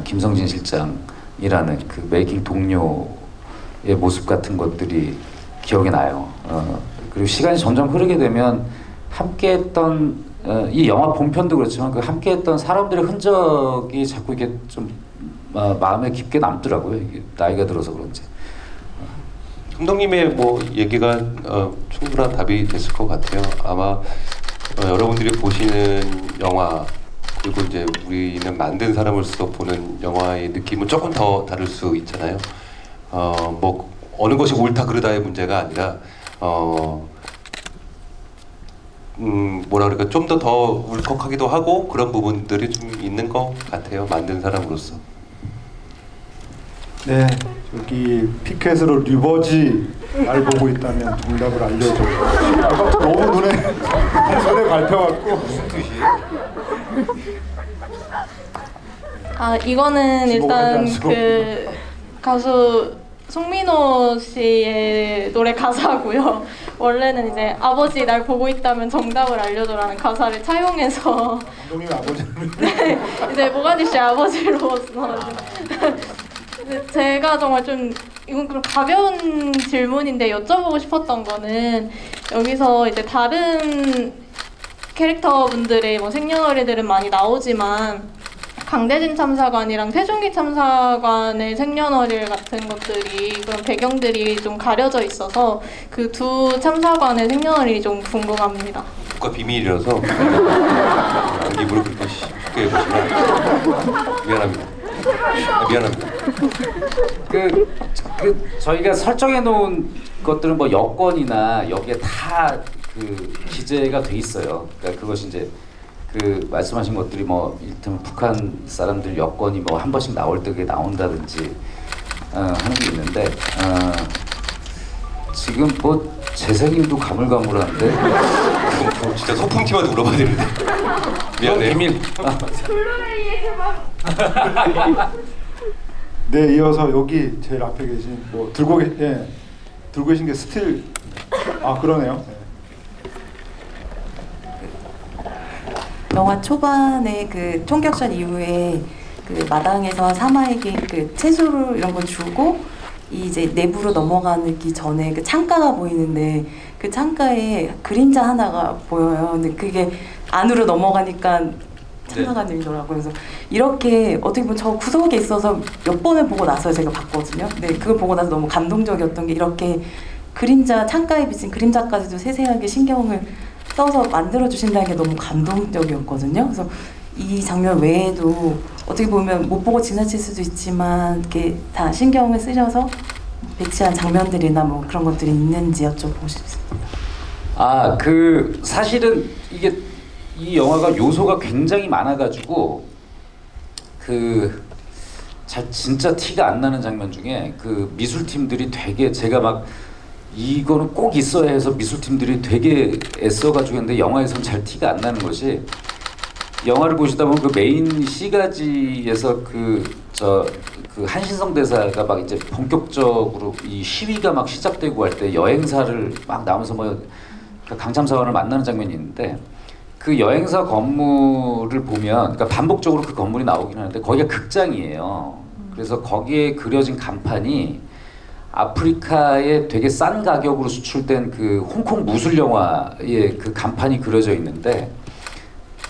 김성진 실장이라는 그 메이킹 동료의 모습 같은 것들이 기억이 나요. 그리고 시간이 점점 흐르게 되면 함께했던 이 영화 본편도 그렇지만 그 함께했던 사람들의 흔적이 자꾸 이게 좀 마음에 깊게 남더라고요. 이게 나이가 들어서 그런지. 감독님의 얘기가 충분한 답이 됐을 것 같아요. 아마 여러분들이 보시는 영화 그리고 이제 우리는 만든 사람으로서 보는 영화의 느낌은 조금 더 다를 수 있잖아요. 어느 것이 옳다 그르다의 문제가 아니라 뭐라 그럴까 좀 더 울컥하기도 하고 그런 부분들이 좀 있는 것 같아요. 만든 사람으로서. 네, 여기 피켓으로 리버지 날 보고 있다면 정답을 알려줘. 너무 눈에 밟혀갖고. 무슨 뜻이에요? 이거는 일단 그 가수 송민호 씨의 노래 가사고요. 원래는 이제 아버지 날 보고 있다면 정답을 알려줘라는 가사를 차용해서 감독님 아버지는 네, 이제 모가디슈 아버지로서 제가 정말 좀 이건 좀 가벼운 질문인데 여쭤보고 싶었던 거는 여기서 이제 다른 캐릭터분들의 생년월일들은 많이 나오지만 강대진 참사관이랑 태중기 참사관의 생년월일 같은 것들이 그런 배경들이 좀 가려져 있어서 그 두 참사관의 생년월일이 좀 궁금합니다. 국가 비밀이라서 입으로 그렇게 어떻게 보시나요? 미안합니다. 미안합니다. 저희가 설정해 놓은 것들은 뭐 여권이나 여기에 다 그 기재가 돼 있어요. 그러니까 그것이 이제 그 말씀하신 것들이 뭐 이를테면 북한 사람들 여권이 뭐 한 번씩 나올 때 그게 나온다든지 하는 게 있는데 지금 뭐 재생님도 가물가물한데 진짜 소품팀한테 물어봐야 되는데. 미안해요. 비밀. 네, 이어서 여기 제일 앞에 계신 뭐 들고 계신 게 스틸. 아, 그러네요. 네. 영화 초반에 그 총격전 이후에 그 마당에서 사마에게 그 채소를 이런 거 주고 이제 내부로 넘어가기 전에 그 창가가 보이는데 그 창가에 그림자 하나가 보여요. 근데 그게 안으로 넘어가니까 창가가 들리더라고요. 그래서 이렇게 어떻게 보면 저 구석에 있어서 몇 번을 보고 나서 제가 봤거든요. 근데 그걸 보고 나서 너무 감동적이었던 게 이렇게 그림자, 창가에 비친 그림자까지도 세세하게 신경을 써서 만들어 주신다는 게 너무 감동적이었거든요. 그래서 이 장면 외에도 어떻게 보면 못 보고 지나칠 수도 있지만 이렇게 다 신경을 쓰셔서 배치한 장면들이나 뭐 그런 것들이 있는지 여쭤보고 싶습니다. 아, 사실은 이게 이 영화가 요소가 굉장히 많아가지고 진짜 티가 안 나는 장면 중에 그 미술팀들이 되게 제가 막 이거는 꼭 있어야 해서 미술팀들이 되게 애써가지고 했는데 영화에서는 잘 티가 안 나는 것이 영화를 보시다 보면 그 메인 C가지에서 그 한신성 대사가 막 이제 본격적으로 이 시위가 막 시작되고 할 때 여행사를 막 나오면서 뭐 강참사원을 만나는 장면이 있는데 그 여행사 건물을 보면 그러니까 반복적으로 그 건물이 나오긴 하는데 거기가 극장이에요. 그래서 거기에 그려진 간판이 아프리카에 되게 싼 가격으로 수출된 그 홍콩 무술 영화의 그 간판이 그려져 있는데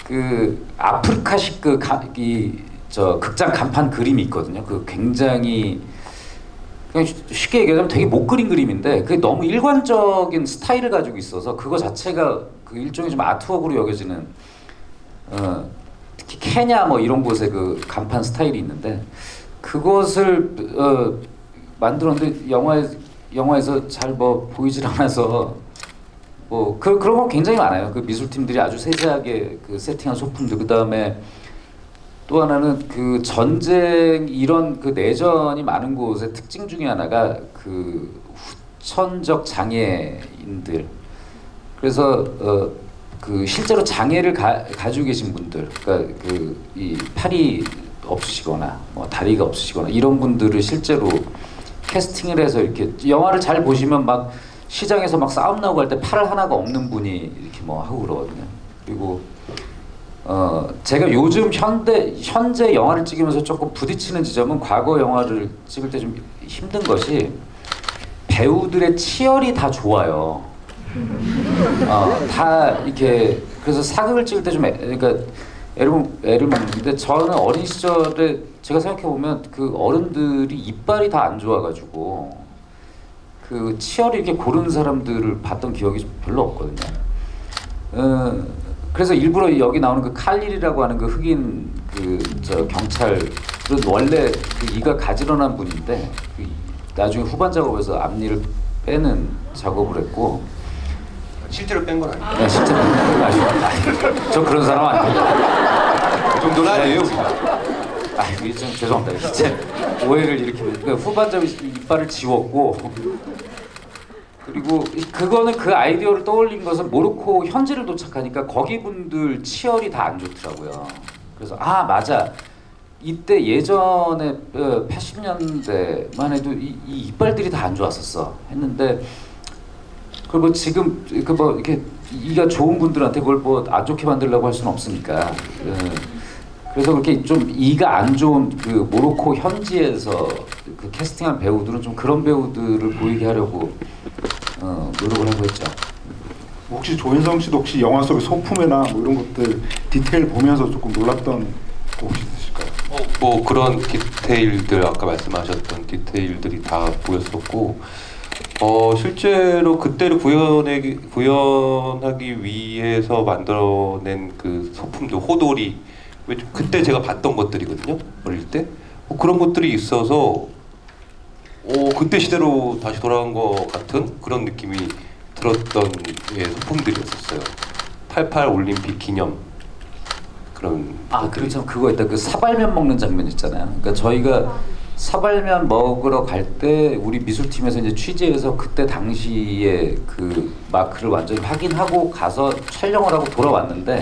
그 아프리카식 극장 간판 그림이 있거든요. 그 굉장히 그냥 쉽게 얘기하자면 되게 못 그린 그림인데 그게 너무 일관적인 스타일을 가지고 있어서 그거 자체가 그 일종의 좀 아트웍으로 여겨지는 특히 케냐 뭐 이런 곳에 그 간판 스타일이 있는데 그것을 만들었는데 영화에서 잘 뭐 보이질 않아서 뭐 그런 거 굉장히 많아요. 그 미술팀들이 아주 세세하게 그 세팅한 소품들. 그 다음에 또 하나는 그 전쟁 이런 그 내전이 많은 곳의 특징 중에 하나가 그 후천적 장애인들. 그래서 그 실제로 장애를 가지고 계신 분들, 그러니까 그 이 팔이 없으시거나 뭐 다리가 없으시거나 이런 분들을 실제로 캐스팅을 해서 이렇게 영화를 잘 보시면 막 시장에서 막 싸움 나고 할 때 팔 하나가 없는 분이 이렇게 뭐 하고 그러거든요. 그리고 제가 요즘 현재 영화를 찍으면서 조금 부딪히는 지점은 과거 영화를 찍을 때 좀 힘든 것이 배우들의 치열이 다 좋아요. 다 이렇게 그래서 사극을 찍을 때 좀 그러니까 애를 먹는데 저는 어린 시절에 제가 생각해 보면 그 어른들이 이빨이 다 안 좋아가지고 그 치열이 이렇게 고른 사람들을 봤던 기억이 별로 없거든요. 그래서 일부러 여기 나오는 그 칼릴이라고 하는 그 흑인 경찰은 원래 그 이가 가지런한 분인데 그 나중에 후반 작업에서 앞니를 빼는 작업을 했고 실제로 뺀 건 아니에요? 네, 실제로 뺀 건 아니에요. 저 그런 사람 아니에요. 그 정도는 아니에요 우리가. 이게 좀 죄송합니다. 이제 오해를 일으키면 그러니까 후반적으로 이빨을 지웠고 그리고 그거는 그 아이디어를 떠올린 것은 모로코 현지를 도착하니까 거기 분들 치열이 다 안 좋더라고요. 그래서 아 맞아 이때 예전에 80년대만 해도 이 이빨들이 다 안 좋았었어 했는데 그리고 지금 그 뭐 이렇게 이가 좋은 분들한테 그걸 뭐 안 좋게 만들려고 할 수는 없으니까 그래서 그렇게 좀 이가 안 좋은 그 모로코 현지에서 그 캐스팅한 배우들은 좀 그런 배우들을 보이게 하려고 노력을 하고 있죠. 혹시 조인성 씨도 혹시 영화 속의 소품이나 뭐 이런 것들 디테일 보면서 조금 놀랐던 거 혹시 있으실까요? 뭐 그런 디테일들 아까 말씀하셨던 디테일들이 다 보였었고 실제로 그때를 구현하기 위해서 만들어낸 그 소품들 호돌이 그때 제가 봤던 것들이거든요. 어릴 때 그런 것들이 있어서 그때 시대로 다시 돌아간 것 같은 그런 느낌이 들었던 소품들이었어요. 88 올림픽 기념 그런. 그리고 참 그거 있다. 그 사발면 먹는 장면 있잖아요. 그러니까 저희가 사발면 먹으러 갈 때 우리 미술팀에서 이제 취재해서 그때 당시에 그 마크를 완전히 확인하고 가서 촬영을 하고 돌아왔는데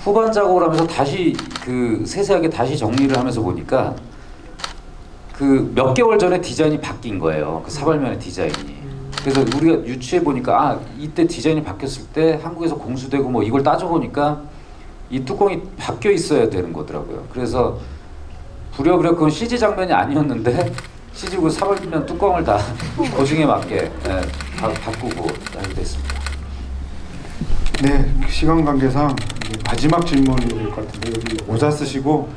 후반 작업을 하면서 다시 그 세세하게 다시 정리를 하면서 보니까 그 몇 개월 전에 디자인이 바뀐 거예요. 그 사발면의 디자인이. 그래서 우리가 유추해 보니까 이때 디자인이 바뀌었을 때 한국에서 공수되고 뭐 이걸 따져 보니까 이 뚜껑이 바뀌어 있어야 되는 거더라고요. 그래서 부려 그건 CG 장면이 아니었는데 CG 그 사발면 뚜껑을 다 고증에 맞게 바꾸고 하게 됐습니다. 네, 시간 관계상 마지막 질문이 될 것 같은데 여기 모자 쓰시고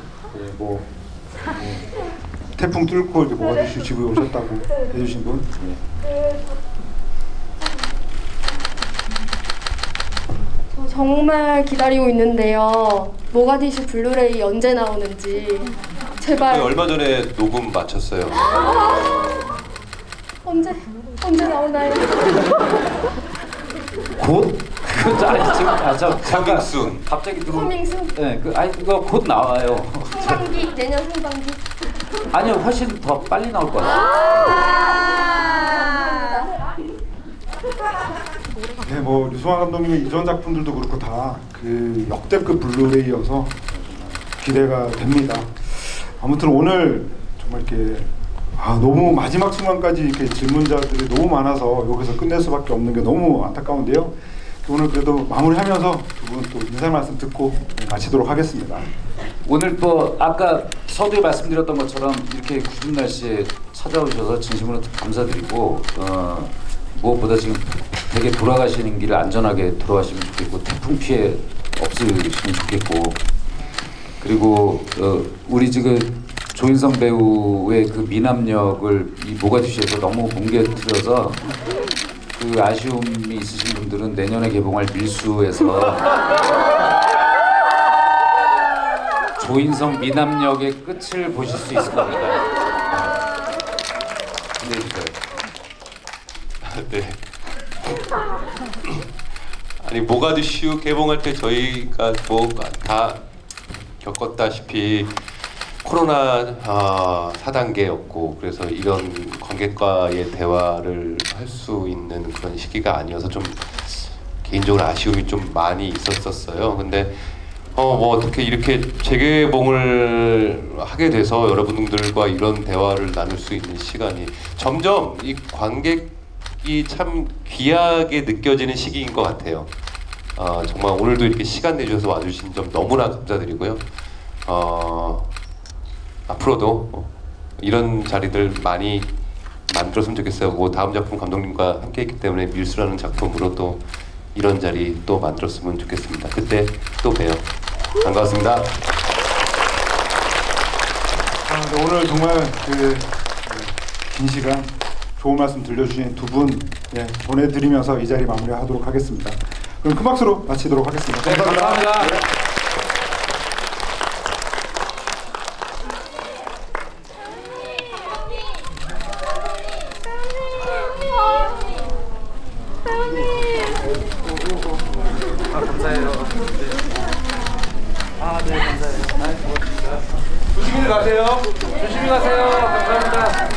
태풍 뚫고 이렇게 모가디슈 지구에 오셨다고 해주신 분. 저 정말 기다리고 있는데요. 모가디슈 블루레이 언제 나오는지 제발. 얼마 전에 녹음 마쳤어요. 언제 나오나요? 곧? Coming soon. 갑자기 Coming soon. 네, 그거 곧 나와요. 상반기, 내년 상반기. 아니요, 훨씬 더 빨리 나올 것 같아요. 네, 뭐 류승환 감독님의 이전 작품들도 그렇고 다 그 역대급 블루레이여서 기대가 됩니다. 아무튼 오늘 정말 이렇게 너무 마지막 순간까지 이렇게 질문자들이 너무 많아서 여기서 끝낼 수밖에 없는 게 너무 안타까운데요. 오늘 그래도 마무리하면서 두 분 또 인사 말씀 듣고 마치도록 하겠습니다. 오늘 또 아까 서두에 말씀드렸던 것처럼 이렇게 굳은 날씨에 찾아오셔서 진심으로 감사드리고 무엇보다 지금 되게 돌아가시는 길을 안전하게 돌아가시면 좋겠고 태풍 피해 없으시면 좋겠고 그리고 우리 지금 조인성 배우의 그 미남 역을 이 모가디슈에서 너무 뭉개뜨려서 그 아쉬움이 있으신 분들은 내년에 개봉할 밀수에서 조인성 미남 역의 끝을 보실 수 있을 겁니다. 기대해 주세요. 네. 아니 모가디슈 개봉할 때 저희가 뭐 다 겪었다시피 코로나 4단계였고 그래서 이런 관객과의 대화를 할 수 있는 그런 시기가 아니어서 좀 개인적으로 아쉬움이 좀 많이 있었어요. 근데 뭐 어떻게 이렇게 재개봉을 하게 돼서 여러분들과 이런 대화를 나눌 수 있는 시간이 점점 이 관객이 참 귀하게 느껴지는 시기인 것 같아요. 정말 오늘도 이렇게 시간 내주셔서 와주신 점 너무나 감사드리고요. 앞으로도 이런 자리들 많이 만들었으면 좋겠어요. 뭐 다음 작품 감독님과 함께했기 때문에 밀수라는 작품으로 또 이런 자리 또 만들었으면 좋겠습니다. 그때 또 봬요. 반갑습니다. 오늘 정말 긴 시간 좋은 말씀 들려주신 두 분 보내드리면서 이 자리 마무리하도록 하겠습니다. 그럼 큰 박수로 마치도록 하겠습니다. 네, 감사합니다. 감사해요. 네, 감사해요. 조심히 가세요. 조심히 가세요. 감사합니다.